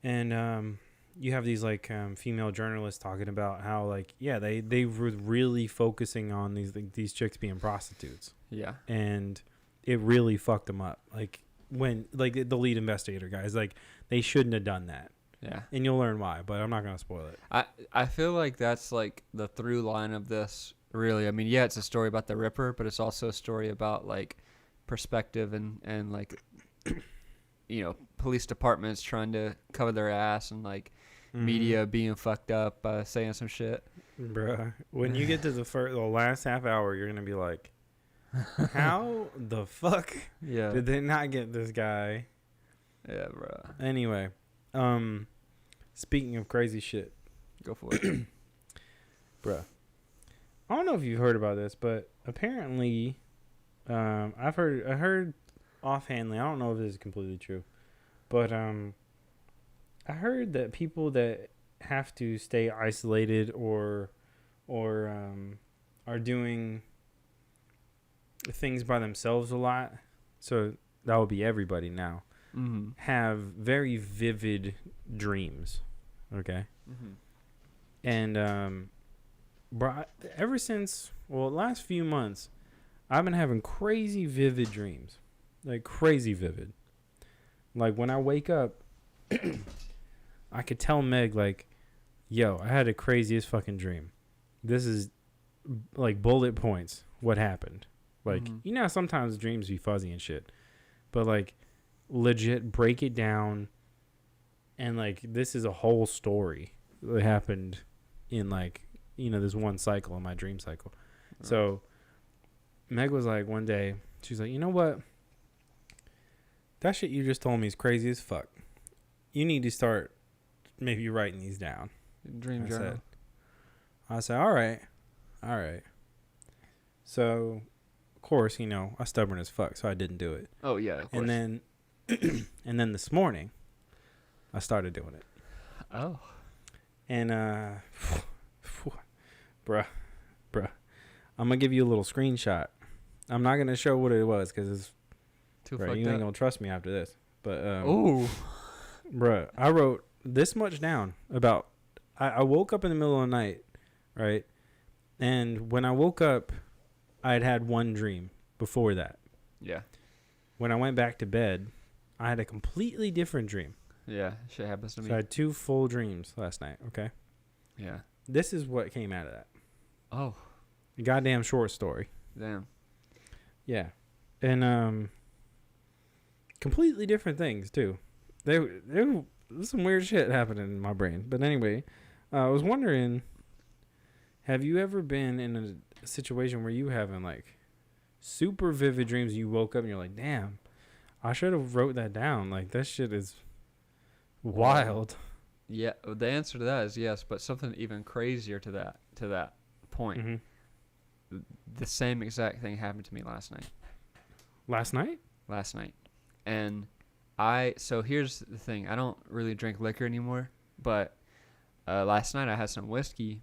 and you have these female journalists talking about how they were really focusing on these chicks being prostitutes. Yeah, and it really fucked them up. When the lead investigator guys, they shouldn't have done that. Yeah, and you'll learn why, but I'm not gonna spoil it. I feel like that's the through line of this. Really, I mean, yeah, it's a story about the Ripper, but it's also a story about perspective and police departments trying to cover their ass and media being fucked up, saying some shit. Bruh, when you get to the last half hour, you're gonna be like, how the fuck did they not get this guy? Yeah, bruh. Anyway, speaking of crazy shit, go for it. Bruh, I don't know if you've heard about this, but apparently, I heard offhandly, I don't know if this is completely true, but I heard that people that have to stay isolated or are doing things by themselves a lot, so that would be everybody now, have very vivid dreams. Okay. And bro, ever since the last few months, I've been having crazy vivid dreams, crazy vivid. When I wake up, I could tell Meg yo, I had the craziest fucking dream. This is bullet points what happened. Sometimes dreams be fuzzy and shit, but legit break it down, and this is a whole story that happened in this one cycle in my dream cycle. Right. So Meg was one day, she's like, you know what? That shit you just told me is crazy as fuck. You need to start maybe writing these down. Dream journal. I said, all right. All right. So, of course, I stubborn as fuck, so I didn't do it. Oh yeah, of course. And then, and then this morning, I started doing it. Oh. And bruh, I'm gonna give you a little screenshot. I'm not gonna show what it was because it's Too bruh, fucked you ain't up. gonna trust me after this. But Ooh. bruh, I wrote this much down about. I woke up in the middle of the night, right? And when I woke up, I had one dream before that. Yeah. When I went back to bed, I had a completely different dream. Yeah. Shit happens to me. So I had 2 full dreams last night. Okay. Yeah. This is what came out of that. Oh. A goddamn short story. Damn. Yeah. And completely different things too. There's some weird shit happening in my brain. But anyway, I was wondering, have you ever been in a situation where you having like super vivid dreams and you woke up and you're like, damn, I should have wrote that down. Like that shit is wild. Yeah, the answer to that is yes, but something even crazier to that point. Mm-hmm. The same exact thing happened to me last night. Last night? Last night. And so here's the thing. I don't really drink liquor anymore, but last night I had some whiskey.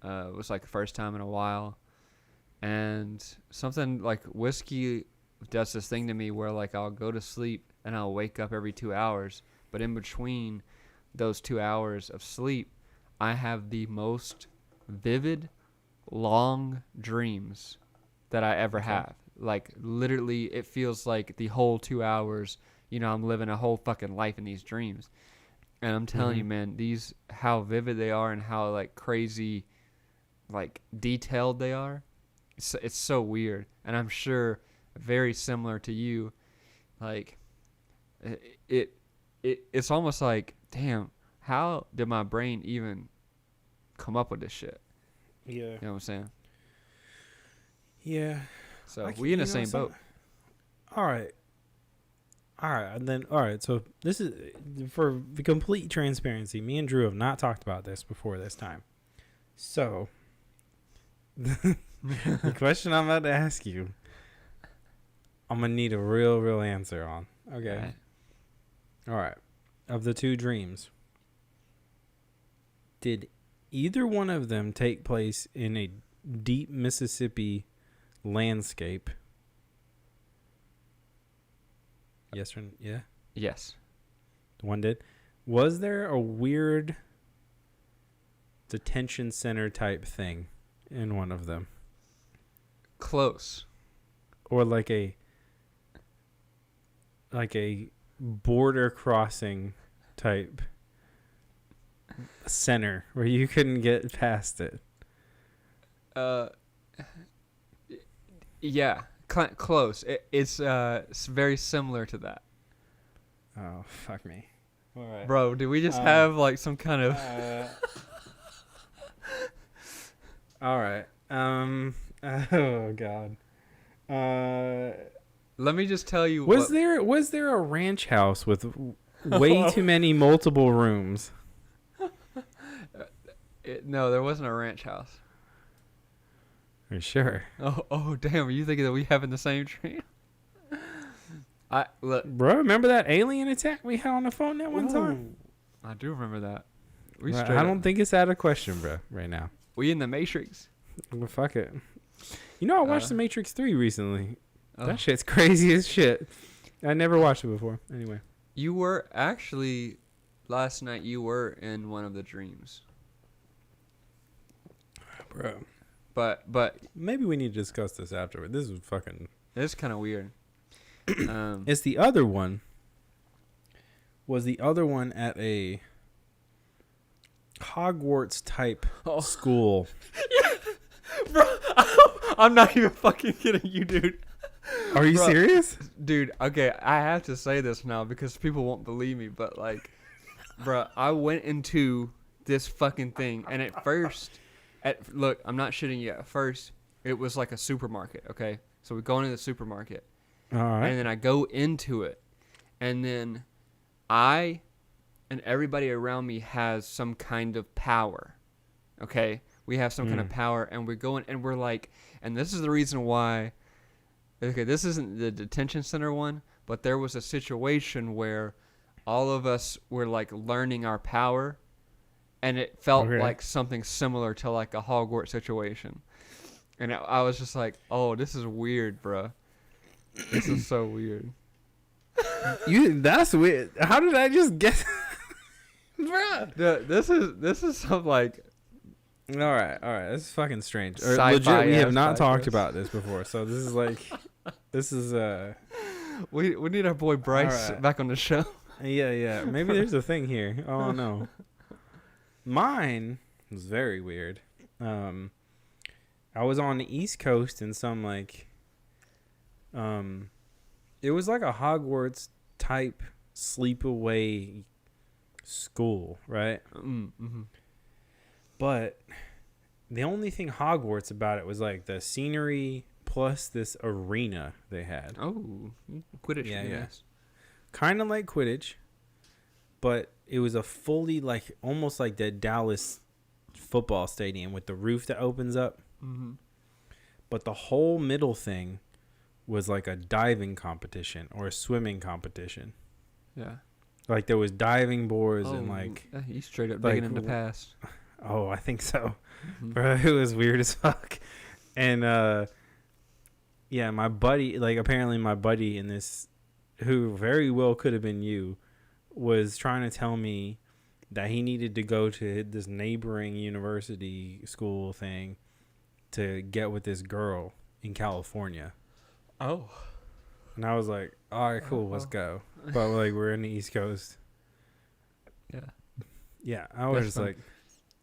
It was like the first time in a while. And something like whiskey does this thing to me where like I'll go to sleep and I'll wake up every 2 hours, but in between those 2 hours of sleep, I have the most vivid, long dreams that I ever have. Like literally, it feels like the whole 2 hours, I'm living a whole fucking life in these dreams. And I'm telling you, man, how vivid they are and how like crazy, like detailed they are. It's so weird. And I'm sure very similar to you. Like it's almost like, damn, how did my brain even come up with this shit? Yeah. You know what I'm saying? Yeah. So we in the same boat. All right. And then, all right. So this is for the complete transparency. Me and Drew have not talked about this before this time. So the question I'm about to ask you, I'm going to need a real answer on. Okay. All right. Of the 2 dreams, did either one of them take place in a deep Mississippi landscape? Yes or yeah? Yes. One did. Was there a weird detention center type thing in one of them? Close. Or like a border crossing type center where you couldn't get past it? Yeah, close. It's very similar to that. Oh, fuck me. All right. Bro, do we just have like some kind of all right. Oh god. Let me just tell you. Was there a ranch house with way too many multiple rooms? No, there wasn't a ranch house. Are you sure? Oh, damn! Are you thinking that we having the same dream? Look, bro. Remember that alien attack we had on the phone that one time? I do remember that. I don't think it's out of question, bro. Right now. We in the Matrix. Well, fuck it. I watched The Matrix 3 recently. That shit's crazy as shit. I never watched it before. Anyway. You were actually last night. You were in one of the dreams, bro. But maybe we need to discuss this afterward. This is fucking. It's kind of weird. It's the other one. Was the other one at a Hogwarts type school? Bro, I'm not even fucking kidding you, dude. Are you serious? Dude, okay, I have to say this now because people won't believe me, but like, bro, I went into this fucking thing, and at first, look, I'm not shitting you. At first, it was like a supermarket, okay? So we go into the supermarket, all right, and then I go into it, and then I and everybody around me has some kind of power, okay? we have some kind of power, and we're going, and we're like, and this is the reason why. Okay, this isn't the detention center one, but there was a situation where all of us were like learning our power, and it felt like something similar to like a Hogwarts situation. And I was just like, oh, this is weird, bro. This is so weird. That's weird. How did I just guess? Bruh. This is some like. All right. This is fucking strange. Legit, we have not talked about this before, so this is like, We need our boy Bryce back on the show. Yeah. Maybe there's a thing here. Oh no. Mine was very weird. I was on the East Coast in some like, it was like a Hogwarts type sleepaway school, right? Mm-hmm. But the only thing Hogwarts about it was like the scenery plus this arena they had. Oh, Quidditch. Yeah. Kind of like Quidditch, but it was a fully like almost like the Dallas football stadium with the roof that opens up. Mm-hmm. But the whole middle thing was like a diving competition or a swimming competition. Yeah. Like there was diving boards and like. He's straight up digging in the past. Oh, I think so. Mm-hmm. Bro, it was weird as fuck. And yeah, my buddy, like apparently my buddy in this, who very well could have been you, was trying to tell me that he needed to go to this neighboring university school thing to get with this girl in California. Oh. And I was like, all right, cool, let's go. But like, we're in the East Coast. Yeah. Yeah, I was just like.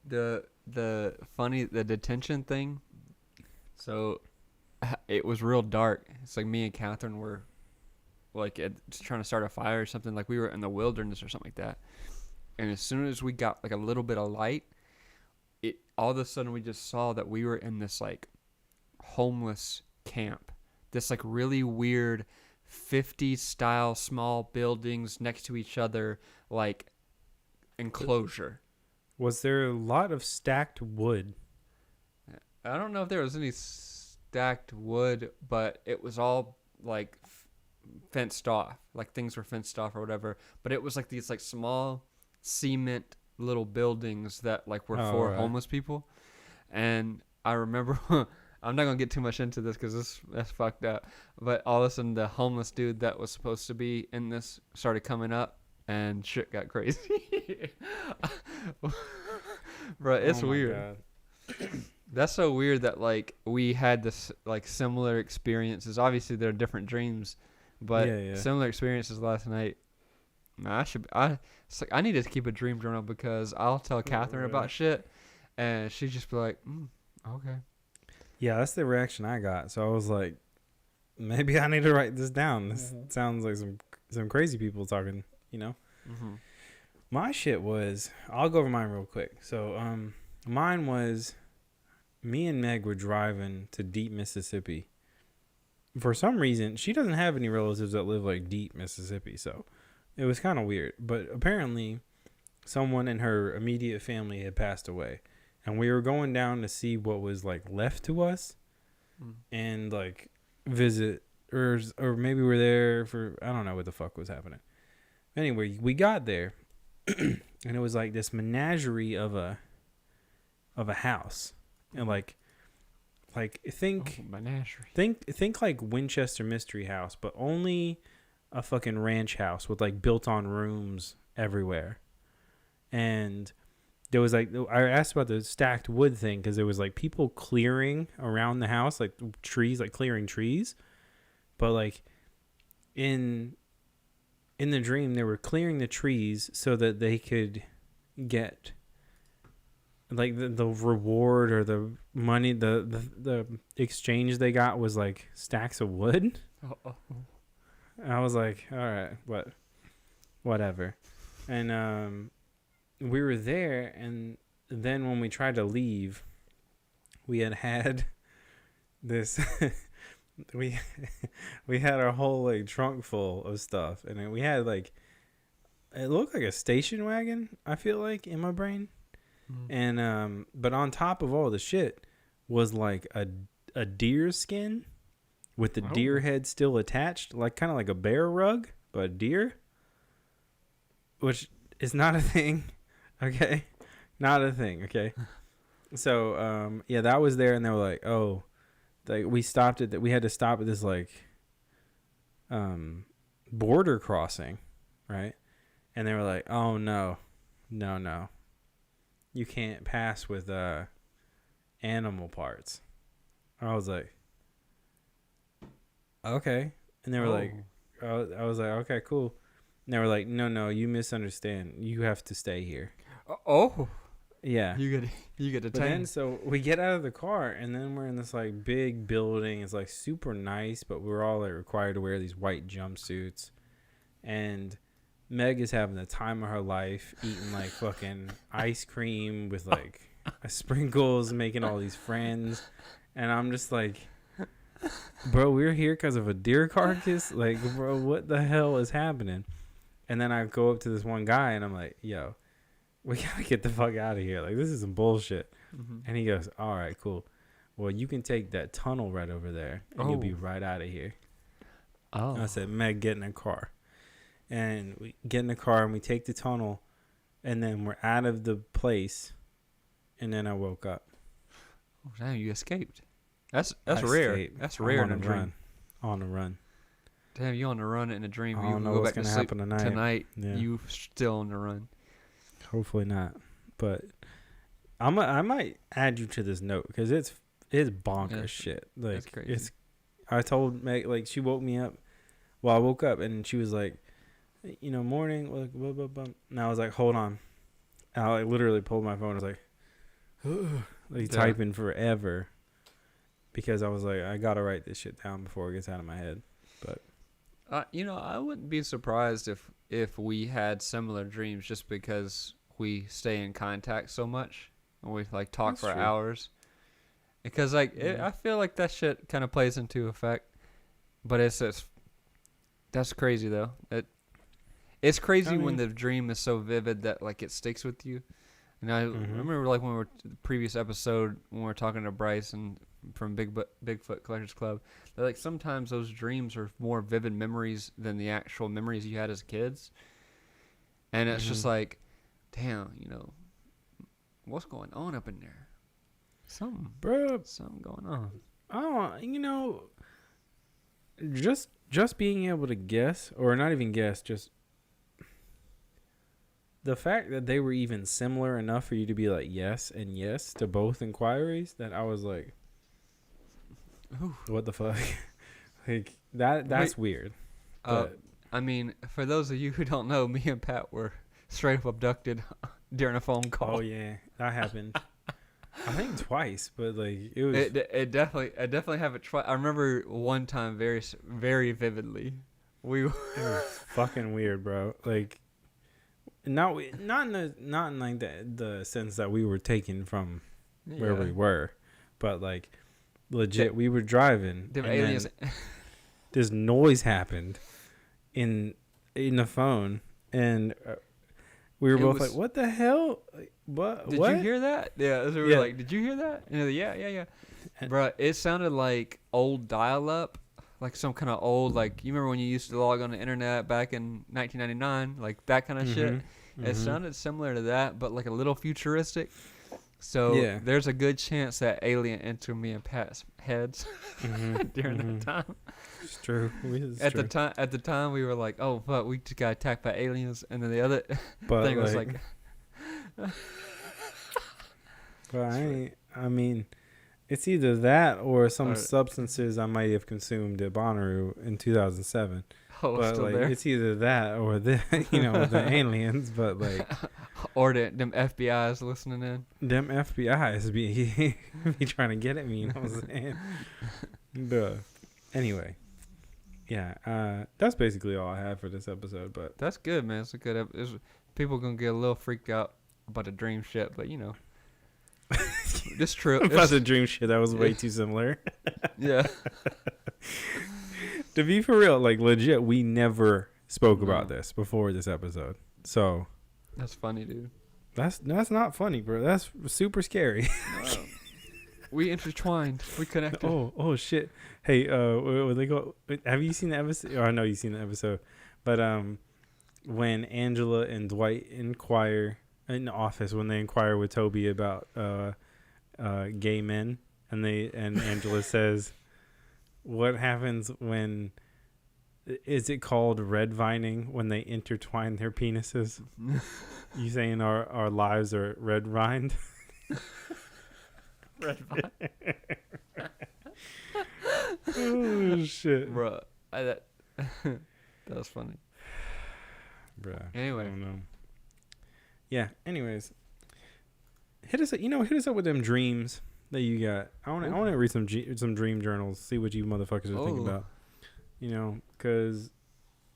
The detention thing. So it was real dark. It's like me and Catherine were like just trying to start a fire or something. Like we were in the wilderness or something like that. And as soon as we got like a little bit of light, all of a sudden we just saw that we were in this like homeless camp. This like really weird 50s style small buildings next to each other, like enclosure. Was there a lot of stacked wood? I don't know if there was any stacked wood, but it was all like fenced off. Like things were fenced off or whatever. But it was like these like small cement little buildings that like were for homeless people. And I remember, I'm not gonna get too much into this because that's fucked up. But all of a sudden, the homeless dude that was supposed to be in this started coming up. And shit got crazy. Bro, it's weird. That's so weird that like we had this like similar experiences. Obviously they're different dreams, but similar experiences last night. It's like I need to keep a dream journal because I'll tell Catherine about shit and she'd just be like, okay. Yeah, that's the reaction I got. So I was like, maybe I need to write this down. This sounds like some crazy people talking. You know, My shit was, I'll go over mine real quick. So, mine was, me and Meg were driving to deep Mississippi. For some reason, she doesn't have any relatives that live like deep Mississippi. So it was kind of weird, but apparently someone in her immediate family had passed away and we were going down to see what was like left to us and like visit or maybe we're there for, I don't know what the fuck was happening. Anyway, we got there, and it was like this menagerie of a house, and like menagerie. Think like Winchester Mystery House, but only a fucking ranch house with like built-on rooms everywhere. And there was like, I asked about the stacked wood thing because there was like people clearing around the house, like trees, like clearing trees, but like in the dream, they were clearing the trees so that they could get like the reward or the money, the exchange they got was like stacks of wood. I was like, all right, whatever. And we were there, and then when we tried to leave, we had this. we had our whole like trunk full of stuff, and then we had like, it looked like a station wagon, I feel like, in my brain. And but on top of all the shit was like a deer skin with the deer head still attached, like kind of like a bear rug, but a deer, which is not a thing. Okay, not a thing. Okay, so yeah, that was there, and they were like, oh, like we stopped at that. We had to stop at this like border crossing, right? And they were like, oh no, you can't pass with animal parts. I was like, okay. And they were like, I was like, okay, cool. And they were like, no, you misunderstand. You have to stay here. Oh. Yeah. You get to But then, so we get out of the car, and then we're in this like big building. It's like super nice, but we're all like required to wear these white jumpsuits. And Meg is having the time of her life, eating like fucking ice cream with like sprinkles, making all these friends. And I'm just like, bro, we're here because of a deer carcass? Like, bro, what the hell is happening? And then I go up to this one guy, and I'm like, yo, we gotta get the fuck out of here. Like, this is some bullshit. And he goes, all right, cool. Well, you can take that tunnel right over there, and you'll be right out of here. Oh. And I said, Meg, get in the car. And we get in the car, and we take the tunnel, and then we're out of the place, and then I woke up. Oh, damn, you escaped. That's rare. Escaped. That's rare in a dream. On the run. Damn, you on the run in a dream. I don't know what's going to happen tonight. Tonight, yeah. You still on the run. Hopefully not. But I might add you to this note because it's bonkers shit. Like, that's crazy. I told Meg, like, she woke me up. Well, I woke up and she was like, you know, morning. Like, blah, blah, blah. And I was like, hold on. And I like, literally pulled my phone. I was like, typing forever because I was like, I gotta write this shit down before it gets out of my head. But you know, I wouldn't be surprised if we had similar dreams just because we stay in contact so much and we like talk for hours. Because like I feel like that shit kind of plays into effect, but it's that's crazy though. It's crazy when the dream is so vivid that like it sticks with you. And I remember like when we were the previous episode when we were talking to Bryce and from Bigfoot Collectors Club, that like sometimes those dreams are more vivid memories than the actual memories you had as kids. And it's just like, damn, you know, what's going on up in there? Something going on. Oh, you know, just being able to guess, or not even guess, just the fact that they were even similar enough for you to be like yes and yes to both inquiries, that I was like, ooh, what the fuck? Like that's weird. I mean, for those of you who don't know, me and Pat were straight up abducted during a phone call. Oh yeah, that happened. I think twice, but like it was. It definitely happened twice. I remember one time very, very vividly. It was fucking weird, bro. Like, not in like the sense that we were taken from where we were, but like legit, we were driving. The aliens. This noise happened in the phone, and we were both like, "What the hell? Like, what? Did you hear that?" Yeah, we were like, "Did you hear that?" And like, yeah. Bro, it sounded like old dial-up, like some kind of old, like you remember when you used to log on the internet back in 1999, like that kind of shit. It sounded similar to that, but like a little futuristic. So there's a good chance that alien entered me and Pat's heads during that time. It's true. At the time, we were like, "Oh fuck, we just got attacked by aliens," and then the other thing was like. But I mean, it's either that or some substances I might have consumed at Bonnaroo in 2007. Oh, but still like, there? it's either that or the the aliens. But like, or them FBI's listening in. Them FBI's be trying to get at me. You know what I'm saying? Duh. Anyway, yeah. That's basically all I have for this episode. But that's good, man. It's a good episode. People gonna get a little freaked out about the dream shit, but you know, this trip about the dream shit that was way too similar. Yeah. To be for real, like legit, we never spoke about this before this episode. So that's funny, dude. That's not funny, bro. That's super scary. We intertwined. We connected. Oh shit. Hey, when they go, have you seen the episode? Oh, I know you've seen the episode, but when Angela and Dwight inquire in the office, when they inquire with Toby about gay men, and Angela says, "What happens when? Is it called red vining when they intertwine their penises?" You saying our lives are red vined? Red vine. Oh shit, Bro, that was funny. Bruh. Anyway, I don't know. Yeah. Anyways, hit us up. Hit us up with them dreams that you got. I want to read some dream journals. See what you motherfuckers are thinking about. Because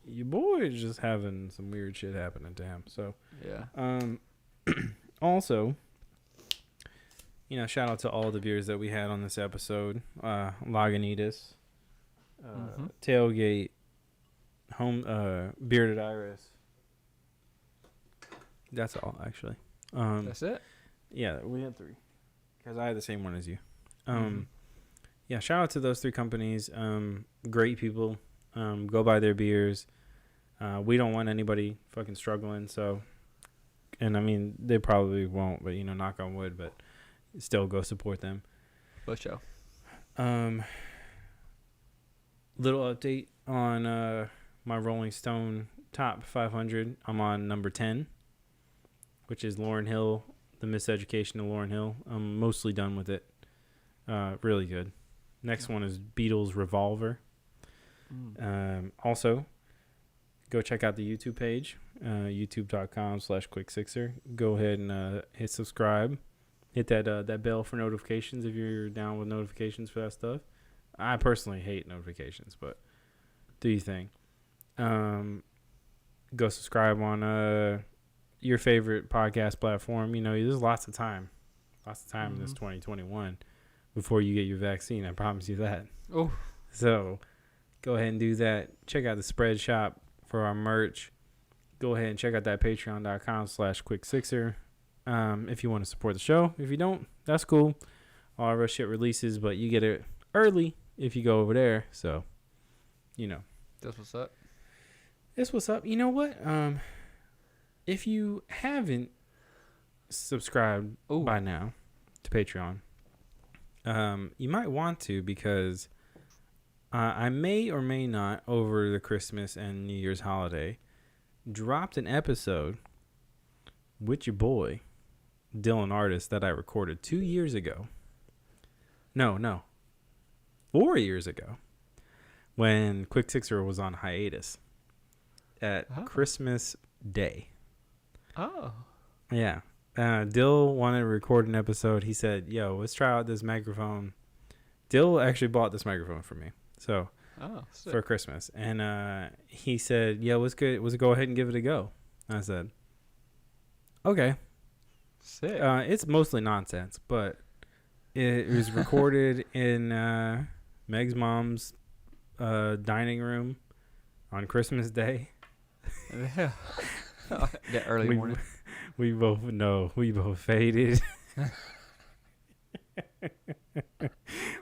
your boy is just having some weird shit happening to him. So yeah. Also, shout out to all the viewers that we had on this episode. Lagunitas, Tailgate, Home, Bearded Iris. That's all, actually. That's it? Yeah, we had 3. Because I had the same one as you. Yeah, shout out to those 3 companies. Great people. Go buy their beers. We don't want anybody fucking struggling, so... And, I mean, they probably won't, but, knock on wood, but still go support them. For sure. Little update on my Rolling Stone top 500. I'm on number 10, which is Lauryn Hill, The Miseducation of Lauryn Hill. I'm mostly done with it. Really good. Next one is Beatles Revolver. Also, go check out the YouTube page, youtube.com/quicksixer. Go ahead and hit subscribe. Hit that bell for notifications if you're down with notifications for that stuff. I personally hate notifications, but do your thing. Go subscribe on your favorite podcast platform. There's lots of time in this 2021 before you get your vaccine. I promise you that. Oh, so go ahead and do that. Check out the spread shop for our merch. Go ahead and check out that patreon.com/quicksixer if you want to support the show. If you don't, that's cool. All of our shit releases, but you get it early if you go over there. So, that's what's up. It's what's up. You know what? If you haven't subscribed by now to Patreon, you might want to, because I may or may not, over the Christmas and New Year's holiday, dropped an episode with your boy, Dylan Artist, that I recorded 2 years ago. No. 4 years ago, when Quick Sixer was on hiatus at Christmas Day. Oh. Yeah. Dill wanted to record an episode. He said, "Yo, let's try out this microphone." Dill actually bought this microphone for me. So, for Christmas. And he said, "Yo, let's go ahead and give it a go." I said, "Okay." Sick. It's mostly nonsense, but it was recorded in Meg's mom's dining room on Christmas Day. Yeah. The early morning. We both know. We both faded.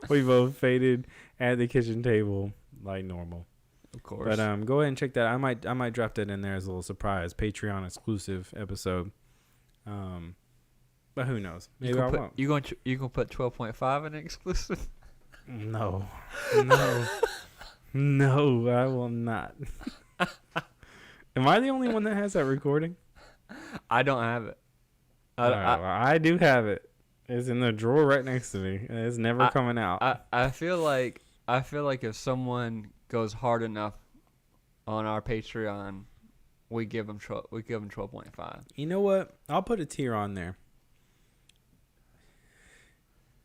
We both faded at the kitchen table like normal. Of course. But go ahead and check that. I might drop that in there as a little surprise, Patreon exclusive episode. But who knows? Maybe I won't. You gonna put 12.5 in exclusive? No, I will not. Am I the only one that has that recording? I don't have it. I do have it. It's in the drawer right next to me. It's never coming out. I feel like if someone goes hard enough on our Patreon, we give them 12.5. You know what? I'll put a tier on there.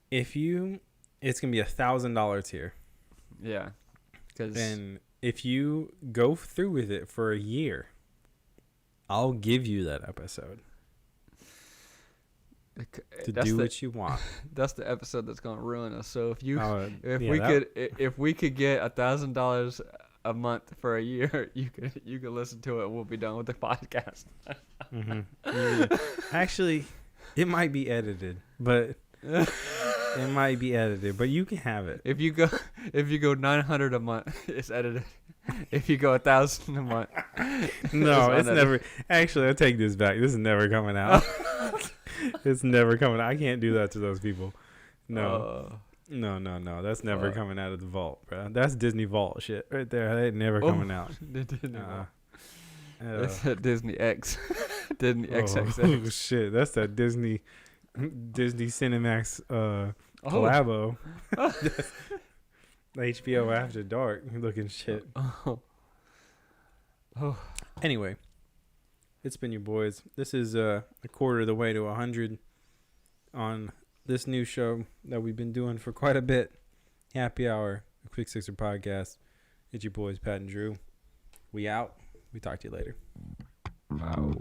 It's gonna be $1,000 tier. Yeah, and if you go through with it for a year, I'll give you that episode to do what you want. That's the episode that's gonna ruin us. So if we could get $1,000 a month for a year, you can listen to it. And we'll be done with the podcast. Mm-hmm. Yeah. Actually, it might be edited, but you can have it. If you go 900 a month, it's edited. If you go 1,000 a month, no, it's never. Actually, I take this back. This is never coming out. It's never coming out. I can't do that to those people. No. No. That's never coming out of the vault, bro. That's Disney Vault shit right there. That ain't never coming out. That's Disney X. Disney XXX. Oh shit, that's that Disney Cinemax collabo. HBO After Dark looking shit. Anyway, it's been your boys. This is a quarter of the way to 100 on this new show that we've been doing for quite a bit. Happy Hour, a Quick Sixer podcast. It's your boys, Pat and Drew. We out. We talk to you later. Wow.